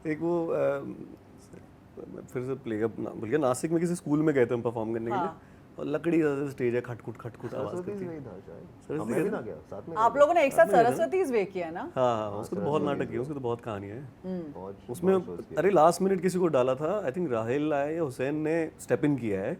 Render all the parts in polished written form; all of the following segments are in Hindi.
एक वो फिर से प्लेगा बल्कि नासिक में किसी स्कूल में गए थे हम परफॉर्म करने के लिए, और लकड़ी का स्टेज है, खटखुट खटखुट आवाज सरस्वती करती से है। नहीं था शायद, सरस्वती मैं भी का ना गया साथ में। आप लोगों ने एक साथ सरस्वतीज वे किया ना? हाँ हाँ, उसको तो बहुत नाटक किया, उसकी तो बहुत कहानियां हैं बहुत उसमें। बहुत shows किए। अरे लास्ट मिनट किसी को डाला था, आई थिंक राहिल आए या हुसैन ने स्टेप इन किया है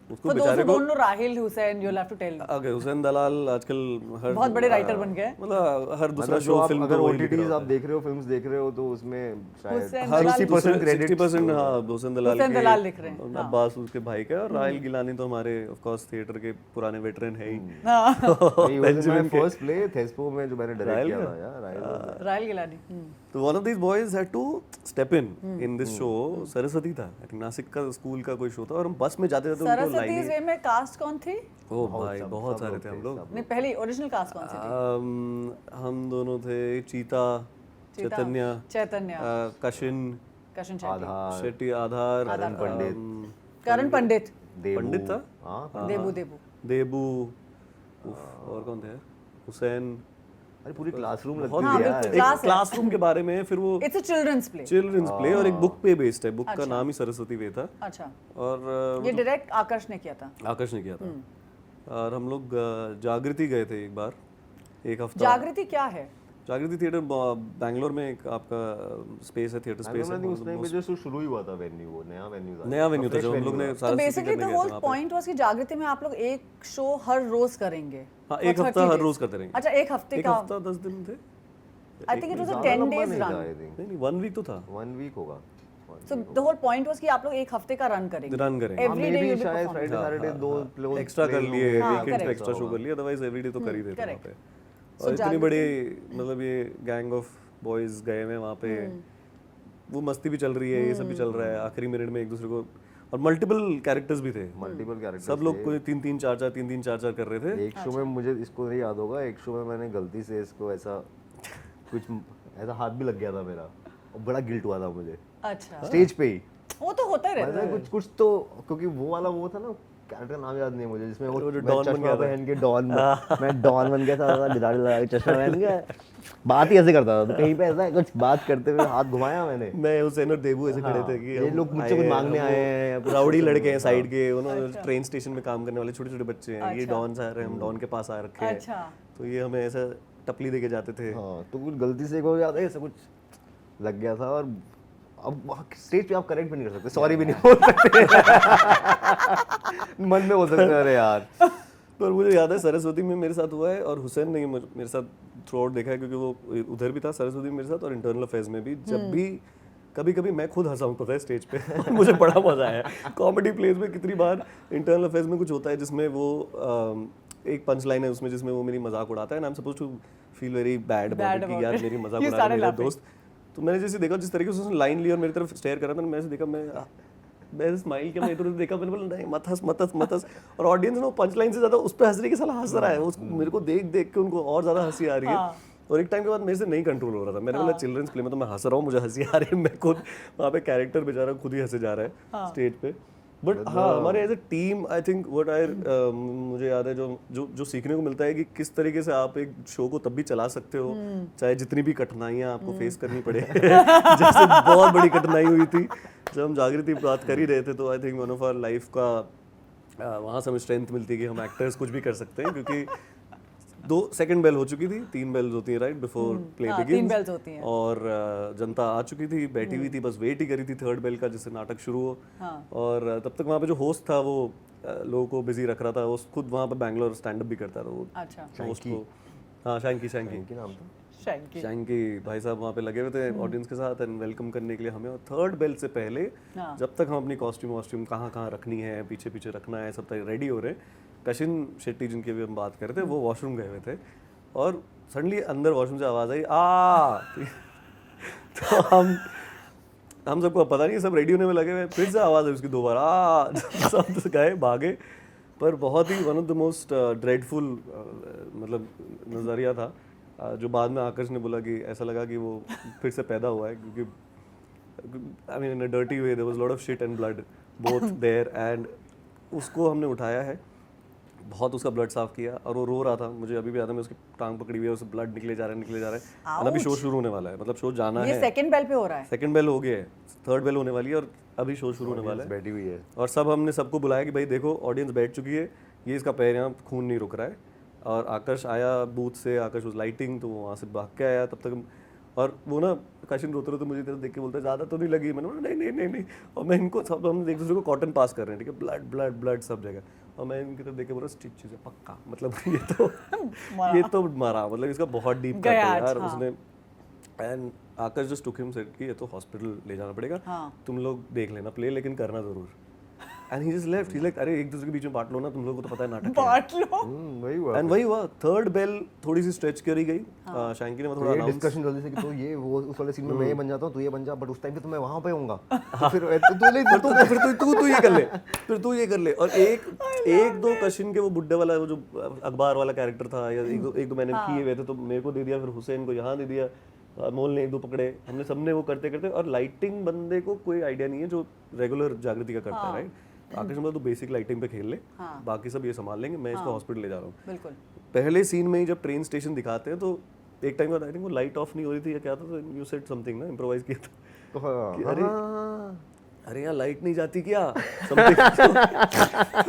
उसको For those बेचारे who को। don't know Rahil Hussain, you'll have to tell. आगे हुसैन दलाल आजकल हर बहुत बड़े राइटर बन गए। मतलब हर दूसरा मतलब जो शो आप फिल्म अगर तो वही लिख रहा OTTs आप होता है। देख रहे हो, फिल्म्स देख रहे हो, तो उसमें शायद हुसैन हर दलाल 60% क्रेडिट 60% हाँ हुसैन दलाल हुसैन के, दलाल लिख रहे हैं, हाँ। अब्बास उसके भाई का, और राहिल गिलानी तो हमारे ऑफ कोर्स थिएटर के पुराने वेटरन है ही। He was in my Benjamin के फर्स्ट प्ले थेस्पो में जो मैंने डायरेक्ट राहिल किया का? था यार, राहिल राहिल गिलानी। तो one of these boys had to step in this show. Saraswati था, आई थिंक नासिक का स्कूल का कोई शो था, और हम बस में जाते जाते उनको सरस्वतीज लाइन, वे में कास्ट कौन थी? ओ भाई बहुत सारे थे हम लोग। नहीं, पहली ओरिजिनल कास्ट कौन सी थी? हम दोनों थे, चीता, चैतन्य, चैतन्य, कशिन कशन शेट्टी, आधार, शेट्टी, आधार, करण पंडित, देबू, पंडित था, हाँ देबू देबू, देबू, और कौन थे, हुसैन। अरे पूरी क्लासरूम बहुत लगती है बिल्कुल, यार। एक क्लासरूम के बारे में, फिर वो it's a children's play. Children's play और एक बुक पे बेस्ड है, बुक का नाम ही सरस्वती वे था। अच्छा, और ये डायरेक्ट आकर्ष ने किया था। आकाश ने किया था। और हम लोग जागृति गए थे एक बार, एक हफ्ता। जागृति क्या है? जागृति थिएटर बैंगलोर में एक आपका स्पेस है, थिएटर स्पेस है, उस टाइम पे जो शुरू ही हुआ था वेन्यू, वो नया वेन्यू था, नया वेन्यू था जो हम लोग ने तो सरस्वती बेसिकली करने द गए थे होल वहाँ पे। पॉइंट वाज कि जागृति में आप लोग एक शो हर रोज करेंगे। हाँ, for एक हफ्ता 30 हर days। रोज करते रहेंगे। अच्छा, एक हफ्ते एक का। हफ्ता 10 दिन थे। I think it was a ज़्यादा 10 लंबा days नहीं था, रन। I think। नहीं 1 वीक तो था, 1 वीक होगा। So the whole point was कि आप लोग एक हफ्ते का रन करेंगे। रन करेंगे। Every day maybe you will शायद परफॉर्म। फ्राइडे सैटरडे दो प्ले एक्स्ट्रा कर लिए, वीकेंड्स correct। पे एक्स्ट्रा शो कर लिए, अदरवाइज एवरीडे तो कर ही देते वहाँ correct। पे। और इतनी बड़ी मतलब ये गैंग ऑफ बॉयज गए हुए वहाँ पे, वो मस्ती भी चल रही है, ये सब भी चल रहा है, आखिरी मिनट में एक दूसरे को, और मल्टीपल कैरेक्टर्स भी थे, मल्टीपल कैरेक्टर्स सब लोग कोई 3-3 4-4 3-3 4-4 कर रहे थे। एक शो में मुझे इसको नहीं याद होगा, एक शो में मैंने गलती से इसको ऐसा कुछ ऐसा हाथ भी लग गया था मेरा, और बड़ा गिल्ट हुआ था मुझे अच्छा, स्टेज पे ही। वो तो होता ही रहता मैंने है। कुछ कुछ तो, क्योंकि वो वाला वो था ना, कैरेक्टर का नाम याद नहीं है मुझे, जिसमें वो वो जो मैं डॉन बन चश्मा गया था। पहन के मैं डॉन बन गया था, गिटार लगा के चश्मा पहन के बात ही ऐसे करता था, तो कहीं पे ऐसा कुछ बात करते हुए हाथ घुमाया मैंने। मैं हुसैन और देबू ऐसे खड़े थे कि ये हम लोग मुझसे आए कुछ हैं, मांगने हम आए वो हैं या कुछ राउडी ऐसा लड़के हैं कुछ। साइड के, उन्होंने ट्रेन स्टेशन में काम करने वाले छोटे छोटे बच्चे हैं, ये अच्छा। डॉन आ रहे हैं, हम डॉन के पास आ रखे हैं, अच्छा, तो ये हमें ऐसा टपली देके जाते थे। हाँ, तो कुछ गलती से को याद है ऐसा कुछ लग गया था, और अब स्टेज पे आप करेक्ट भी नहीं कर सकते, सॉरी भी नहीं बोल सकते मन में बोल सकते हैं अरे यार। पर मुझे याद है सरस्वती में मेरे साथ हुआ है, और हुसैन ने मेरे साथ थ्रू आउट देखा है, क्योंकि वो उधर भी था सरस्वती में मेरे साथ, और इंटरनल अफेयर्स में भी, जब भी कभी कभी मैं खुद हंसा हूँ पता है स्टेज पे मुझे बड़ा मजा आया। कॉमेडी प्लेस में कितनी बार इंटरनल अफेयर्स में कुछ होता है जिसमें वो एक पंच लाइन है उसमें जिसमें वो मेरी मजाक उड़ाता है, and I am supposed to feel very bad about it कि यार मेरी मजाक You उड़ा रहा है started मेरा laughing. दोस्त। तो मैंने जैसे देखा जिस तरीके से उसने लाइन ली और मेरी तरफ स्टेयर कर रहा था, मैंने ऐसे देखा, मैं स्माइल किया, मैं इधर उधर देखा, मैंने बोला नहीं मत हंस मत हंस मत हंस, और ऑडियंस ने पंच लाइन से ज्यादा उस पे हंस रही है कि साला हंस रहा है, उसको मेरे को देख देख के उनको और ज्यादा हंसी आ रही है। और एक टाइम के बाद मेरे से नहीं कंट्रोल हो रहा था, मैंने बोला चिल्ड्रंस प्ले में तो मैं हंस रहा हूँ, मुझे हंसी आ रही है, मैं खुद वहाँ पे कैरेक्टर बेचारा खुद ही हंसे जा रहा है स्टेज पे। बट हाँ, हमारे as a team I think what I मुझे याद है जो जो जो सीखने को मिलता है कि किस तरीके से आप एक शो को तब भी चला सकते हो चाहे जितनी भी कठिनाइयाँ आपको फेस करनी पड़े। जैसे बहुत बड़ी कठिनाई हुई थी जब हम जागृति बात कर ही रहे थे, तो I think one of our life का वहाँ से हमें स्ट्रेंथ मिलती है कि हम एक्टर्स कुछ भी कर सकते हैं, क्योंकि 2 सेकंड बेल हो चुकी थी, 3 बेल्स होती हैं राइट बिफोर प्ले हाँ, 3 बिगिंस, bells होती हैं। और जनता आ चुकी थी, बैठी हुई थी, बस वेट ही करी थी 3rd बेल का जिससे नाटक शुरू हो। और तब तक वहाँ पे जो होस्ट था वो लोगों को बिजी रख रहा था, वो खुद वहाँ पे बैंगलोर स्टैंड अप भी करता था वो अच्छा, होस्ट को। हाँ, शैंकी नाम था शैंकी। शैंकी भाई साहब वहाँ पे लगे हुए थे ऑडियंस के साथ एंड वेलकम करने के लिए हमें, और 3rd बेल से पहले जब तक हम अपनी कॉस्ट्यूम कहाँ कहाँ रखनी है, पीछे पीछे रखना है, सब तक रेडी हो रहे, कशिन शेट्टी जिनकी भी हम बात कर रहे थे वो वॉशरूम गए हुए थे, और सडनली अंदर वॉशरूम से आवाज़ आई आ तो हम सबको पता नहीं, सब रेडी होने में लगे हुए, फिर से आवाज़ आई उसकी 2 बार आ सब गए भागे। पर बहुत ही one of the most dreadful मतलब नज़रिया था जो बाद में आकर्ष ने बोला कि ऐसा लगा कि वो फिर से पैदा हुआ है, क्योंकि I mean in a dirty way there was lot of shit and blood both there, एंड उसको हमने उठाया है बहुत उसका ब्लड साफ किया और वो रो रहा था, मुझे अभी भी याद है, मैं उसकी टांग पकड़ी हुई है, उससे ब्लड निकले जा रहा है और अभी शो शुरू होने वाला है, मतलब शो जाना ये है, सेकंड बेल पे हो रहा है। सेकंड बेल हो गया है, थर्ड बेल होने वाली है और अभी शो शुरू होने वाला है। बैठी हुई है और हमने सबको बुलाया कि भाई देखो ऑडियंस बैठ चुकी है, ये इसका पैर यहाँ खून नहीं रुक रहा है। और आकाश आया बूथ से, आकाश उस लाइटिंग, तो वहाँ से भाग के आया तब तक और वो ना कशिन रोते रोते मुझे देख के बोलते ज़्यादा तो नहीं लगी, मैंने बोला नहीं। और मैं इनको सब हम एक दूसरे को कॉटन पास कर रहे हैं, ठीक है, ब्लड ब्लड ब्लड सब जगह, और मैं इनकी तरफ देख के बोला स्टिचेस है पक्का, मतलब ये तो मारा, मतलब इसका बहुत डीप कट है यार उसने। And Akash just took him, said कि ये तो हॉस्पिटल ले जाना पड़ेगा, तुम लोग देख लेना प्ले, लेकिन करना जरूर। And he just left, he like अरे एक दूसरे के बीच में बांट लो ना, तुम लोगों को तो पता है नाटक बांट लो। वही हुआ। एंड वही हुआ, थर्ड बेल थोड़ी सी स्ट्रेच करी गई, शैंकी ने थोड़ा ये डिस्कशन जल्दी से कि तो ये वो उस वाले सीन में मैं ये बन जाता हूँ, तू ये बन जा, बट उस टाइम पे तो मैं वहां पे होऊंगा, तो फिर तू ये कर ले, फिर तू ये कर ले। और एक दो कशिन के वो बुड्ढे वाला, वो जो अखबार वाला कैरेक्टर था, या एक दो मैंने किए हुए थे, तो मेरे को दे दिया, फिर हुसैन को यहाँ दे दिया, अमोल ने एक दो पकड़े, हमने सबने वो करते करते। और लाइटिंग बंदे को कोई आइडिया नहीं है जो रेगुलर जागृति का करता है, राइट। आकाश बोला तू बेसिक लाइटिंग पे खेल ले, बाकी सब ये संभाल लेंगे, मैं इसको हॉस्पिटल ले जा रहा हूँ। बिल्कुल। पहले सीन में ही जब ट्रेन स्टेशन दिखाते हैं तो एक टाइम बाद आई थिंक वो लाइट ऑफ नहीं हो रही थी या क्या था, तो यू सेड समथिंग ना, इम्प्रोवाइज किया था तो कि अरे यहाँ लाइट नहीं जाती क्या, समथिंग।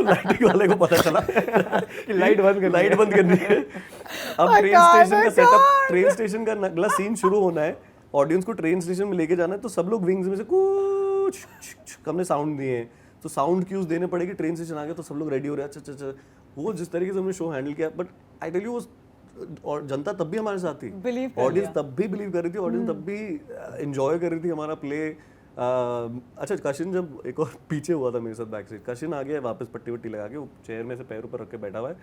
लाइटिंग वाले को पता चला कि लाइट बंद करनी है। अब ट्रेन स्टेशन का अगला सीन शुरू होना है, ऑडियंस को ट्रेन स्टेशन में लेके जाना है, तो सब लोग विंग्स में से कुछ हमने साउंड दिए हैं, तो साउंड क्यूज देने पड़ेगी। ट्रेन स्टेशन आ गया तो सब लोग रेडी हो रहे हैं, अच्छा। वो जिस तरीके से हमने शो हैंडल किया, बट आई टेल यू, और जनता तब भी हमारे साथ थी, ऑडियंस तब भी बिलीव कर रही थी, ऑडियंस तब भी एंजॉय कर रही थी हमारा प्ले। अच्छा, कशिन जब एक और पीछे हुआ था मेरे साथ बैक साइड, कशिन आ गया वापस पट्टी वट्टी लगा के, वो चेयर में से पैर ऊपर रख के बैठा हुआ है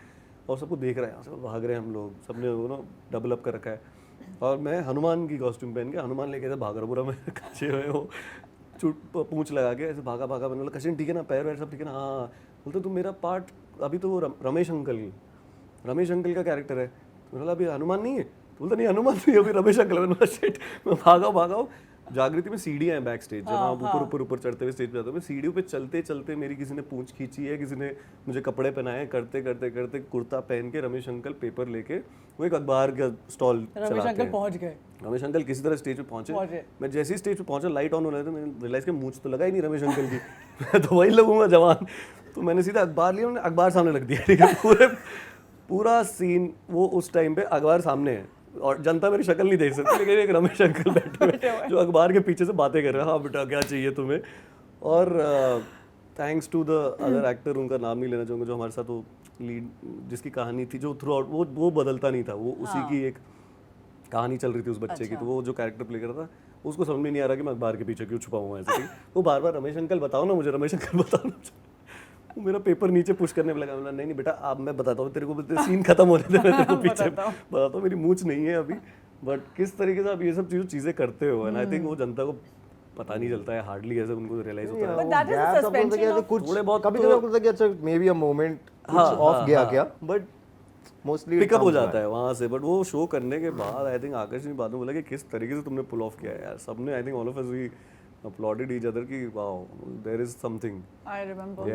और सबको देख रहा है, यहाँ से भाग रहे हैं हम लोग, सबने वो ना डबल अप कर रखा है, और मैं हनुमान की कॉस्ट्यूम पहन के, हनुमान लेके ऐसे भाग रहा पूरा, मैं कच्चे हुए हो पूंछ लगा के ऐसे भागा। मैंने बोला कशिन ठीक है ना, पैर वैर सब ठीक है ना, हाँ। बोलते तुम मेरा पार्ट अभी तो वो रमेश अंकल का कैरेक्टर है, तो बोला अभी हनुमान नहीं है, तो बोलता नहीं हनुमान नहीं, अभी रमेश अंकल। मैंने बोला शिट, मैं भागा। जागृति में सीढ़ियाँ हैं बैक स्टेज, जब आप ऊपर चढ़ते हुए स्टेज पे जाते हो, मैं सीढ़ियों पे चलते मेरी किसी ने पूंछ खींची है, किसी ने मुझे कपड़े पहनाए, करते कुर्ता पहन के रमेश अंकल पेपर लेके वो एक अखबार का स्टॉल चलाते हैं। पहुंच गए रमेश अंकल किसी तरह स्टेज पे पहुंचे। मैं जैसे ही स्टेज पे पहुंचा, लाइट ऑन होने लगा, मैंने रियलाइज किया मूंछ तो लगा ही नहीं रमेश अंकल की, मैं तो वही लगूंगा जवान। तो मैंने सीधा अखबार लिया, मैंने अखबार सामने रख दिया, ठीक है। पूरा सीन वो उस टाइम पे अखबार सामने है और जनता मेरी शक्ल नहीं देख सकती, लेकिन एक रमेश अंकल बैठे हुए जो अखबार के पीछे से बातें कर रहे हैं, हाँ बेटा क्या चाहिए तुम्हें। और thanks to the other actor, उनका नाम नहीं लेना चाहूँगा, जो हमारे साथ वो लीड, जिसकी कहानी थी, जो थ्रू आउट वो बदलता नहीं था, वो उसी की एक कहानी चल रही थी उस बच्चे की, तो वो जो कैरेक्टर प्ले कर रहा था उसको समझ में नहीं आ रहा कि मैं अखबार के पीछे क्यों छुपा हुआ ऐसे, वो बार रमेश अंकल बताओ ना मुझे, रमेश अंकल बताओ ना। वो मेरा पेपर नीचे पुश करने में लगा, नहीं बेटा अब मैं बताता हूँ तेरे को, सीन खत्म होने दे, मैं तेरे को पीछे बताता हूँ, मेरी मूंछ नहीं है अभी। बट किस तरीके से आप ये सब चीज़ें करते हो, एंड आई थिंक वो जनता को पता नहीं चलता है, हार्डली ऐसे उनको रियलाइज होता है। But that is a suspension of कुछ थोड़े बहुत कभी आपको लगता है कि अच्छा मे बी अ मोमेंट कुछ ऑफ गया क्या, बट मोस्टली पिकअप हो जाता है वहाँ से। बट वो शो करने के बाद आई थिंक आकाश ने बाद में बोला कि किस तरीके से तुमने पुल ऑफ किया है यार, सबने I think all of us we applauded each other कि wow there is something. I remember.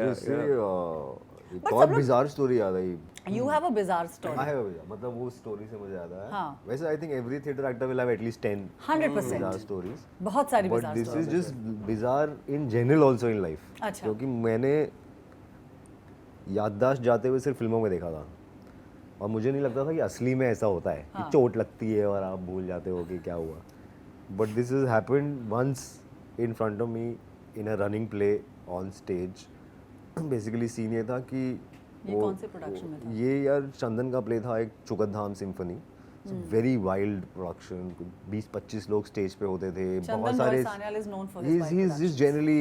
एक और बिजार स्टोरी याद आई। You have a bizarre story. I have a bizarre, मतलब वो स्टोरी से मुझे याद आया। हाँ. वैसे I think every theatre actor will have at least 10 100% bizarre stories. बहुत सारी But bizarre this stories. is just bizarre in general also in life. अच्छा. क्योंकि मैंने याददाश्त जाते हुए सिर्फ फिल्मों में देखा था और मुझे नहीं लगता था कि असली में ऐसा होता है कि चोट लगती है और आप भूल जाते हो कि क्या हुआ। But this has happened once in front of me in a running play on stage. Basically scene ये था कि ये कौन से प्रोडक्शन में था? ये यार चंदन का प्ले था, एक चुकतधाम सिम्फनी, वेरी वाइल्ड प्रोडक्शन, 20-25 लोग स्टेज पे होते थे, बहुत सारे Sanyal is known for his wild he's just generally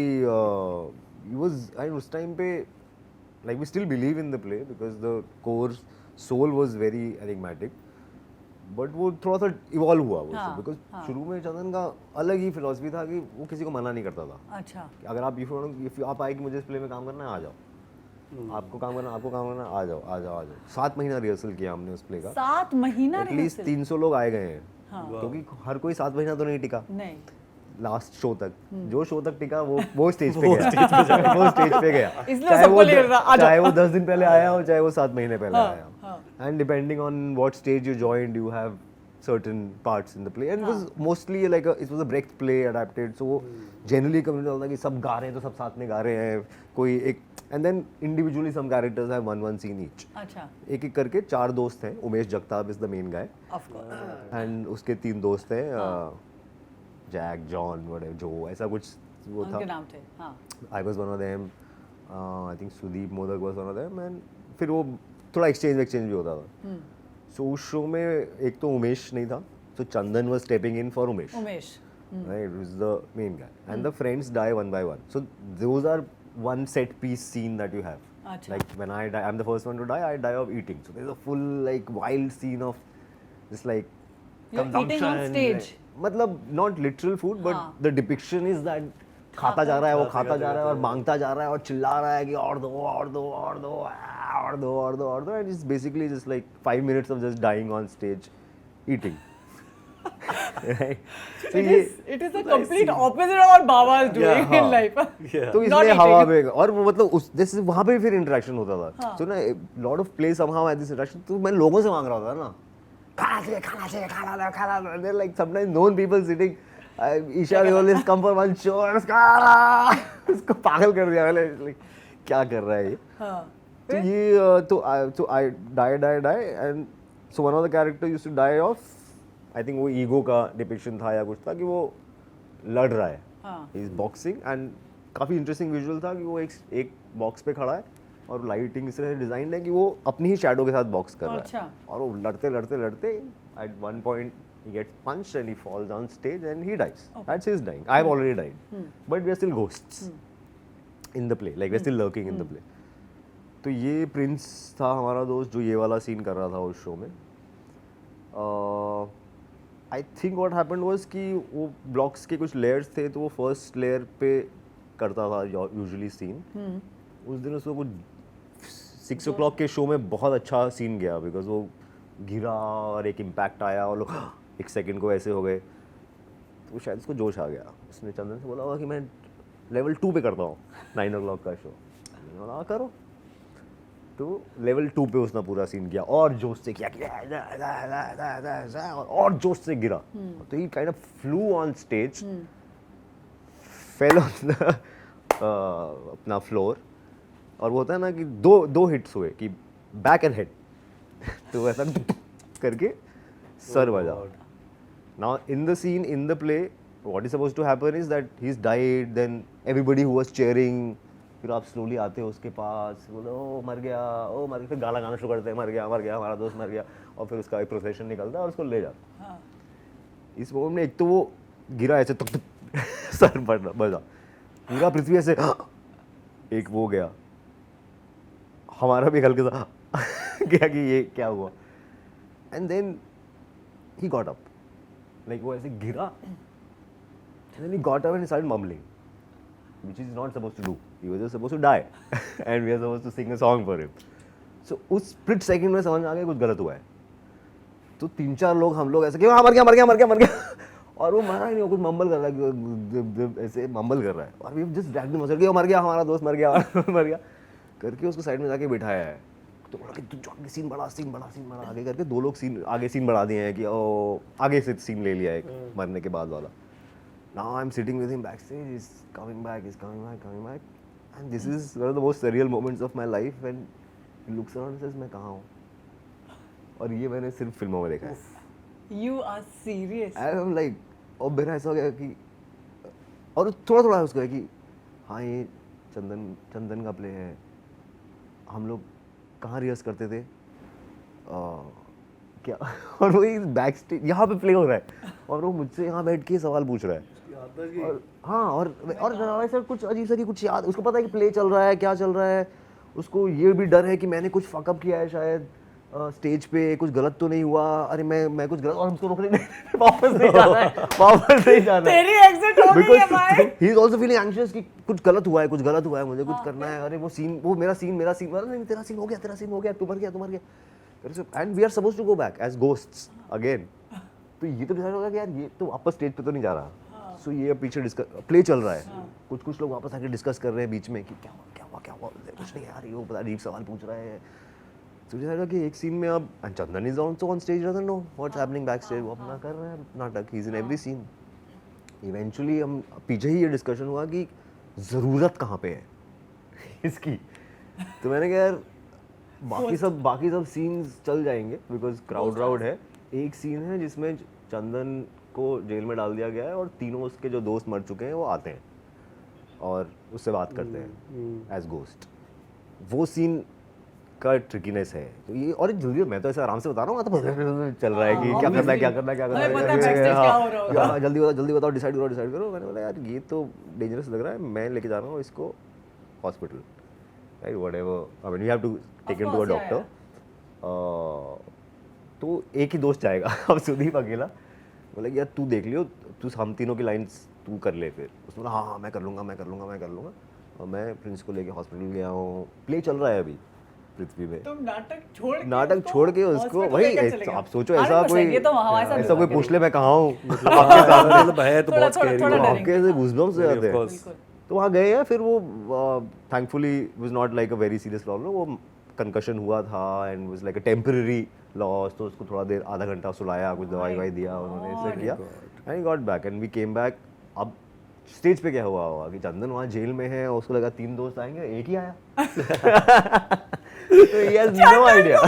he was उस टाइम पे like we still believe in the play because the core soul was very enigmatic, but वो थोड़ा सा इवॉल्व हुआ वो, बिकॉज शुरू में चंदन का अलग ही फिलॉसफी था कि वो किसी को मना नहीं करता था। अच्छा, अगर आप इफ आप आए कि मुझे इस प्ले में काम करना है आ जाओ, आपको काम करना आ जाओ। 7 महीना रिहर्सल किया हमने उस प्ले का। 7 महीना एटलीस्ट 300 लोग आए गए हैं, क्योंकि हर कोई 7 महीना तो नहीं टिका। नहीं, लास्ट शो तक जो शो तक टिका वो स्टेज पे गया वो स्टेज पे गया इसलिए सबको ले रहा, आ जाओ। चाहे वो 10 दिन पहले आया हो चाहे वो 7 महीने पहले आया हो and depending on what stage you joined you have certain parts in the play and it was mostly like it was a Brecht play adapted so generally community होता है कि सब गा रहे हैं तो सब साथ में गा रहे हैं कोई एक and then individually some characters have one scene each अच्छा एक एक करके 4 दोस्त हैं Umesh Jagtap is the main guy of course and उसके 3 दोस्त हैं जैक जॉन whatever जो ऐसा कुछ वो था उनके नाम थे हाँ I was one of them I think Sudeep Modak was one of them and फिर वो थोड़ा exchange भी होता था so उस शो में एक तो उमेश नहीं था so Chandan was stepping in for Umesh right who's the main guy and the friends die one by one so those are one set piece scene that you have अच्छा like when I die I'm the first one to die I die of eating so there's a full like wild scene of this like You're eating on consumption, stage. मतलब not literal food but हाँ. the depiction is that खाता जा रहा है वो खाता जा रहा है और मांगता जा रहा है और चिल्ला रहा है कि और दो और दो और दो और दो और दो और दो and it's basically just like 5 minutes of just dying on stage eating right so it is the complete opposite of what Baba is doing in life तो इसलिए हवा में और वो मतलब उस जैसे वहाँ पे भी फिर इंटरेक्शन होता था तो ना lot of play somehow had this interaction तो मैं लोगों से मांग रहा था ना खाना चाहिए like sometimes known people sitting Isha always come for one show and उसको पागल कर दिया मैंने like क्या कर रहा है ये तो ये तो I die and so one of the characters used to die off I think वो ईगो का डिपिक्शन था या कुछ था कि वो लड़ रहा है ही इज बॉक्सिंग एंड काफ़ी इंटरेस्टिंग विजुअल था कि वो एक बॉक्स पे खड़ा है और लाइटिंग इस तरह से डिजाइन है कि वो अपनी ही शैडो के साथ बॉक्स कर रहा है और वो लड़ते at one point he gets punched and he falls on stage and he dies that's his dying I have already died but we are still ghosts in the play like we are still lurking in the play तो ये प्रिंस था हमारा दोस्त जो ये वाला सीन कर रहा था उस शो में आई थिंक व्हाट हैपेंड वाज कि वो ब्लॉक्स के कुछ लेयर्स थे तो वो फर्स्ट लेयर पे करता था यूजुअली सीन उस दिन उसको कुछ 6 o'clock के शो में बहुत अच्छा सीन गया बिकॉज वो गिरा और एक इम्पैक्ट आया और लोग एक सेकंड को ऐसे हो गए तो शायद उसको जोश आ गया उसने चंदन से बोला होगा कि मैं लेवल 2 पे करता हूँ 9 o'clock का शो मैंने बोला करो तो लेवल 2 पे उसने पूरा सीन किया और जोश से किया और जोश से गिरा तो he kind of flew on stage fell on the अपना फ्लोर और वो होता है ना कि दो हिट्स हुए कि बैक एंड हेड तो ऐसा करके सर बजा now in the scene in the play what is supposed to happen is that he is died then everybody who was cheering फिर आप स्लोली आते हो उसके पास बोलो ओ मर गया फिर गाना गाना शुरू करते हैं मर गया हमारा दोस्त मर गया और फिर उसका एक प्रोसेशन निकलता है और उसको ले जाता इस मोमेंट में एक तो वो गिरा ऐसे तक सर बजा पूरा पृथ्वी ऐसे एक वो गया हमारा भी हल्के सा क्या कि ये क्या हुआ and then he got up like वो ऐसे गिरा and then he got up and started mumbling which he's not supposed to do. He was just supposed to die and we are supposed to sing a song for him. So उस split second में समझ में आ गया कुछ गलत हुआ है तो 3-4 लोग हम लोग ऐसे कि हाँ मर गया और वो मरा ही नहीं वो कुछ मम्बल कर रहा है ऐसे मम्बल कर रहा है और we just dragged him aside कि मर गया हमारा दोस्त मर गया करके उसको साइड में जाके बिठाया है तो बोला कि तू आगे सीन बढ़ा आगे करके 2 लोग आगे सीन बढ़ा दिए हैं कि ओ आगे से सीन ले लिया है मरने के बाद वाला Now I'm sitting with him backstage. He's coming back. And this is one of the most surreal moments of my life when he looks around and says, "मैं कहाँ हूँ?" और ये मैंने सिर्फ फिल्मों में देखा है. You are serious. I'm like, और मेरा ऐसा हो गया कि और थोड़ा उसका है कि हाँ ये चंदन का प्ले है. हम लोग कहाँ रिहर्स करते थे? क्या और वो बैक स्टेज यहाँ पे प्ले हो रहा है और वो मुझसे यहाँ बैठ के सवाल पूछ रहा है और हाँ और ऐसा कुछ अजीब सा कि कुछ याद उसको पता है कि प्ले चल रहा है क्या चल रहा है उसको ये भी डर है कि मैंने कुछ फकअप किया है शायद स्टेज पे कुछ गलत तो नहीं हुआ अरे मैं कुछ गलत और उसको रोकने वापस नहीं जाना है तेरी एग्जिट हो गई है भाई he is also feeling anxious कि कुछ गलत हुआ है मुझे कुछ करना है अरे वो मेरा सीन नहीं तेरा सीन हो गया तू मर गया and we are supposed to go back as ghosts again तो ये तो डिसाइड होगा कि यार ये तो वापस स्टेज पे तो नहीं जा रहा सो ये पीछे प्ले चल रहा है, कुछ लोग वापस आके डिस्कस कर रहे हैं बीच में कि क्या हुआ, कुछ नहीं यार, ये वो पता अजीब सवाल पूछ रहे हैं। तो मुझे लगा कि एक सीन में अब Chandan is also on stage, doesn't know what's happening back stage, वो अपना कर रहा है नाटक, he is in every scene. Eventually हम पीछे ही ये डिस्कशन हुआ कि ज़रूरत कहाँ पे है इसकी। तो मैंने कहा यार बाकी सब सीन्स चल जाएंगे बिकॉज क्राउड है। एक सीन है जिसमें चंदन को जेल में डाल दिया गया है और तीनों उसके जो दोस्त मर चुके हैं वो आते हैं और उससे बात करते हैं एज गोस्ट। वो सीन का ट्रिकीनेस है। तो ये और जल्दी, मैं तो ऐसे आराम से बता रहा हूँ, तो चल रहा है कि क्या करना है, जल्दी बताओ, डिसाइड करो। मैंने बोला यार ये तो डेंजरस लग रहा है, मैं लेके जा रहा हूँ इसको hospital, right, whatever, I mean you have to take him to a doctor. तो एक ही दोस्त जाएगा अब सुदीप अकेला। बोला यार तू देख लियो, तू हम तीनों की लाइंस तू कर ले। फिर उसने बोला हाँ मैं कर लूँगा। और मैं प्रिंस को लेके हॉस्पिटल गया हूँ, प्ले चल रहा है अभी पृथ्वी में। तुम नाटक छोड़ के उसको वही, आप सोचो ऐसा कोई पूछ ले मैं कहाँ हूँ, आपके से गूज़बम्स से आते हैं। तो वहाँ गए हैं, फिर वो thankfully was not like a very serious problem, वो कंकशन हुआ था and was like a temporary loss. तो उसको थोड़ा देर आधा घंटा सुलाया, कुछ दवाई दिया उन्होंने, ऐसे किया and he got back and we came back. अब स्टेज पे क्या हुआ कि चंदन वहाँ जेल में है और उसको लगा 3 दोस्त आएंगे, एक ही आया। So he has no idea.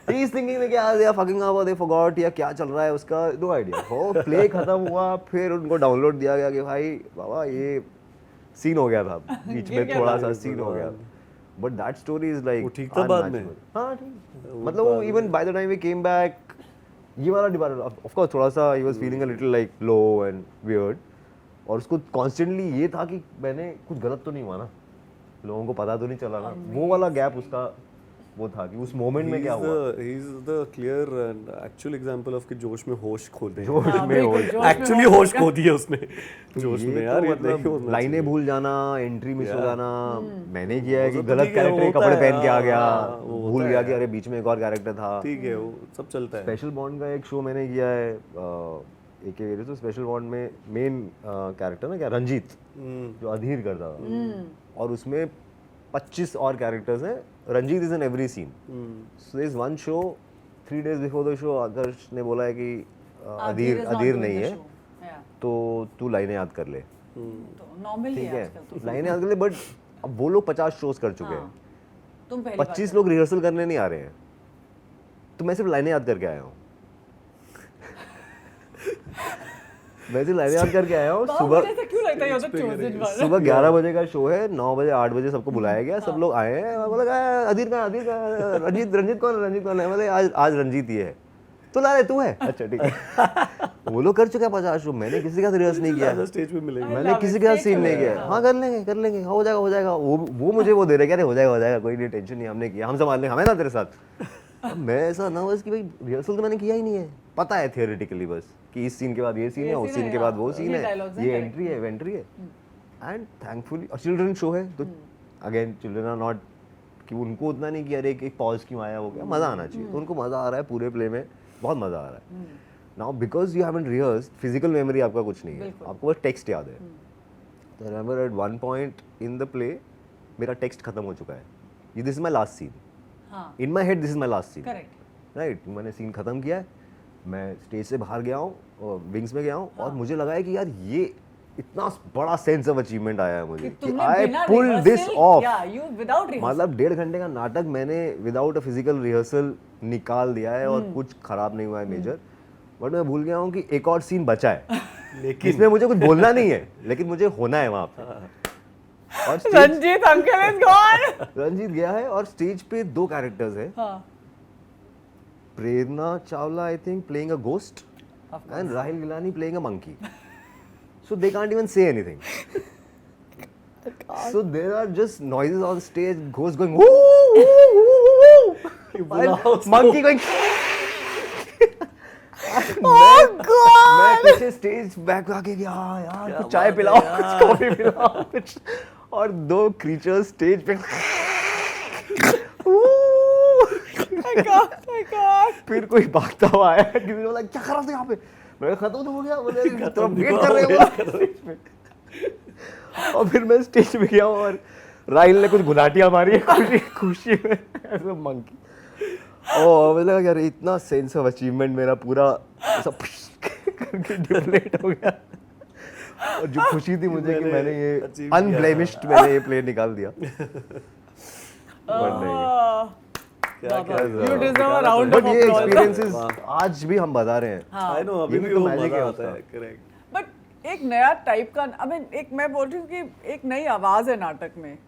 He's thinking that क्या they are fucking up or they forgot या क्या चल रहा है उसका, no idea. वो प्ले खत्म हुआ, फिर उनको डाउनलोड दिया गया कि भाई बाबा ये सीन हो गया था बीच में, थोड़ा सा सीन हो गया। But that story is like ठीक था बाद में। हाँ ठीक, मतलब वो even by the time we came back, ये वाला डिपार्टमेंट of course थोड़ा सा he was feeling a little like low and weird, और उसको कॉन्स्टेंटली ये था कि मैंने कुछ गलत तो नहीं हुआ ना, लोगों को पता तो नहीं चला ना। वो वाला गैप उसका वो था कि उस मोमेंट में क्या हुआ। He is the clear and actual example of कि जोश में होश खो दे, एक्चुअली होश खो दी है उसने जोश में यार। ये मतलब लाइनें भूल जाना, एंट्री मिस हो जाना, मैंने किया है कि गलत कैरेक्टर कपड़े पहन के आ गया, भूल गया कि अरे बीच में एक और कैरेक्टर था। ठीक है, वो सब चलता है। स्पेशल बॉन्ड का एक शो मैंने किया है एक, तो स्पेशल बॉन्ड में मेन कैरेक्टर ना क्या रंजीत, जो अधीर करता था, और उसमें 25 और कैरेक्टर्स हैं। Ranjit is in every scene. So this one show 3 days before the show Adarsh ने बोला है कि अधीर नहीं है, तो तू लाइनें याद कर ले। ठीक है, लाइनें याद कर ले, बट अब वो लोग 50 शोज कर चुके हैं, तुम 25 लोग रिहर्सल करने नहीं आ रहे हैं, तो मैं सिर्फ लाइनें याद करके आया हूँ। वैसे लाइनें याद करके आया हूँ। सुबह 11 बजे का शो है, 9 बजे 8 बजे सबको बुलाया गया, सब लोग आए हैं। बोला अधीर का रंजीत कौन है? बोले आज रंजीत ही है। तो ला रहे तू है? अच्छा ठीक है। वो लोग कर चुके हैं 50 शो, मैंने किसी का रिहर्सल नहीं किया, स्टेज पे मिलेंगे, मैंने किसी के साथ सीन नहीं किया। हाँ कर लेंगे, हो जाएगा। वो मुझे वो दे रहे, क्या हो जाएगा, कोई नहीं, टेंशन नहीं, हमने किया, हम संभाल लेंगे, हमें ना तेरे साथ। मैं ऐसा नर्वस कि भाई रिहर्सल तो मैंने किया ही नहीं है, पता है थियोरेटिकली बस कि इस सीन के बाद ये सीन है, उस सीन के बाद वो सीन है, ये एंट्री है। एंड थैंकफुली चिल्ड्रन शो है, तो अगेन चिल्ड्रन आर नॉट कि उनको उतना नहीं कि अरे एक पॉज क्यों आया, हो गया, मज़ा आना चाहिए। तो उनको मज़ा आ रहा है पूरे प्ले में, बहुत मज़ा आ रहा है। Now because you haven't rehearsed, physical memory आपका कुछ नहीं है, आपको बस टेक्स्ट याद है। तो I remember at one point in the play मेरा टेक्स्ट खत्म हो चुका है, ये this is my last scene, in my head this is my last scene, right. मैंने सीन खत्म किया है, मैं स्टेज से बाहर गया हूँ, विंग्स में गया हूँ, और मुझे लगा है कि यार ये इतना बड़ा सेंस ऑफ अचीवमेंट आया है मुझे कि आई पुल दिस ऑफ। मतलब 1.5 घंटे का नाटक मैंने विदाउट अ फिजिकल रिहर्सल निकाल दिया है, और कुछ खराब नहीं हुआ है मेजर। बट मैं भूल गया हूँ कि एक और सीन बचा है, लेकिन इसमें मुझे कुछ बोलना नहीं है, लेकिन मुझे होना है वहाँ पे। और Ranjit uncle is gone. Ranjit गया है, और स्टेज पे 2 कैरेक्टर्स हैं, Prerna Chawla I think playing a ghost and Rahil Gilani playing a monkey, so they can't even say anything. So there are just noises on stage, ghosts going woo woo woo woo, monkey going oh god, मैं पीछे स्टेज बैक आके गया यार, कुछ चाय पिलाओ, कुछ कॉफी पिलाओ, कुछ, और 2 क्रीचर्स स्टेज पे my god. फिर कोई भागता हुआ आया, किसी ने बोला क्या कर रहा था यहाँ पे, मैं खत्म तो हो गया, बोले तुम वेट कर रहे हो। और फिर मैं स्टेज पे गया और राहिल ने कुछ गुलाटियां मारी है खुशी खुशी में ऐसे मंकी। और मुझे लगा यार इतना सेंस ऑफ अचीवमेंट मेरा पूरा ऐसा करके डिप्लेट हो गया। और जो खुशी थी मुझे कि मैंने ये achieve किया। अनब्लेमिश्ड मैंने ये प्ले निकाल दिया। बट नहीं, You deserve a round of but ये applause. एक्सपीरियंसेस आज भी हम बता रहे हैं। आई नो अभी ये भी भी तो वो magic मजा है आता उसका। है, करेक्ट। बट एक नया टाइप का आई मीन एक मैं बोल रही हूँ कि एक नई आवाज है नाटक में,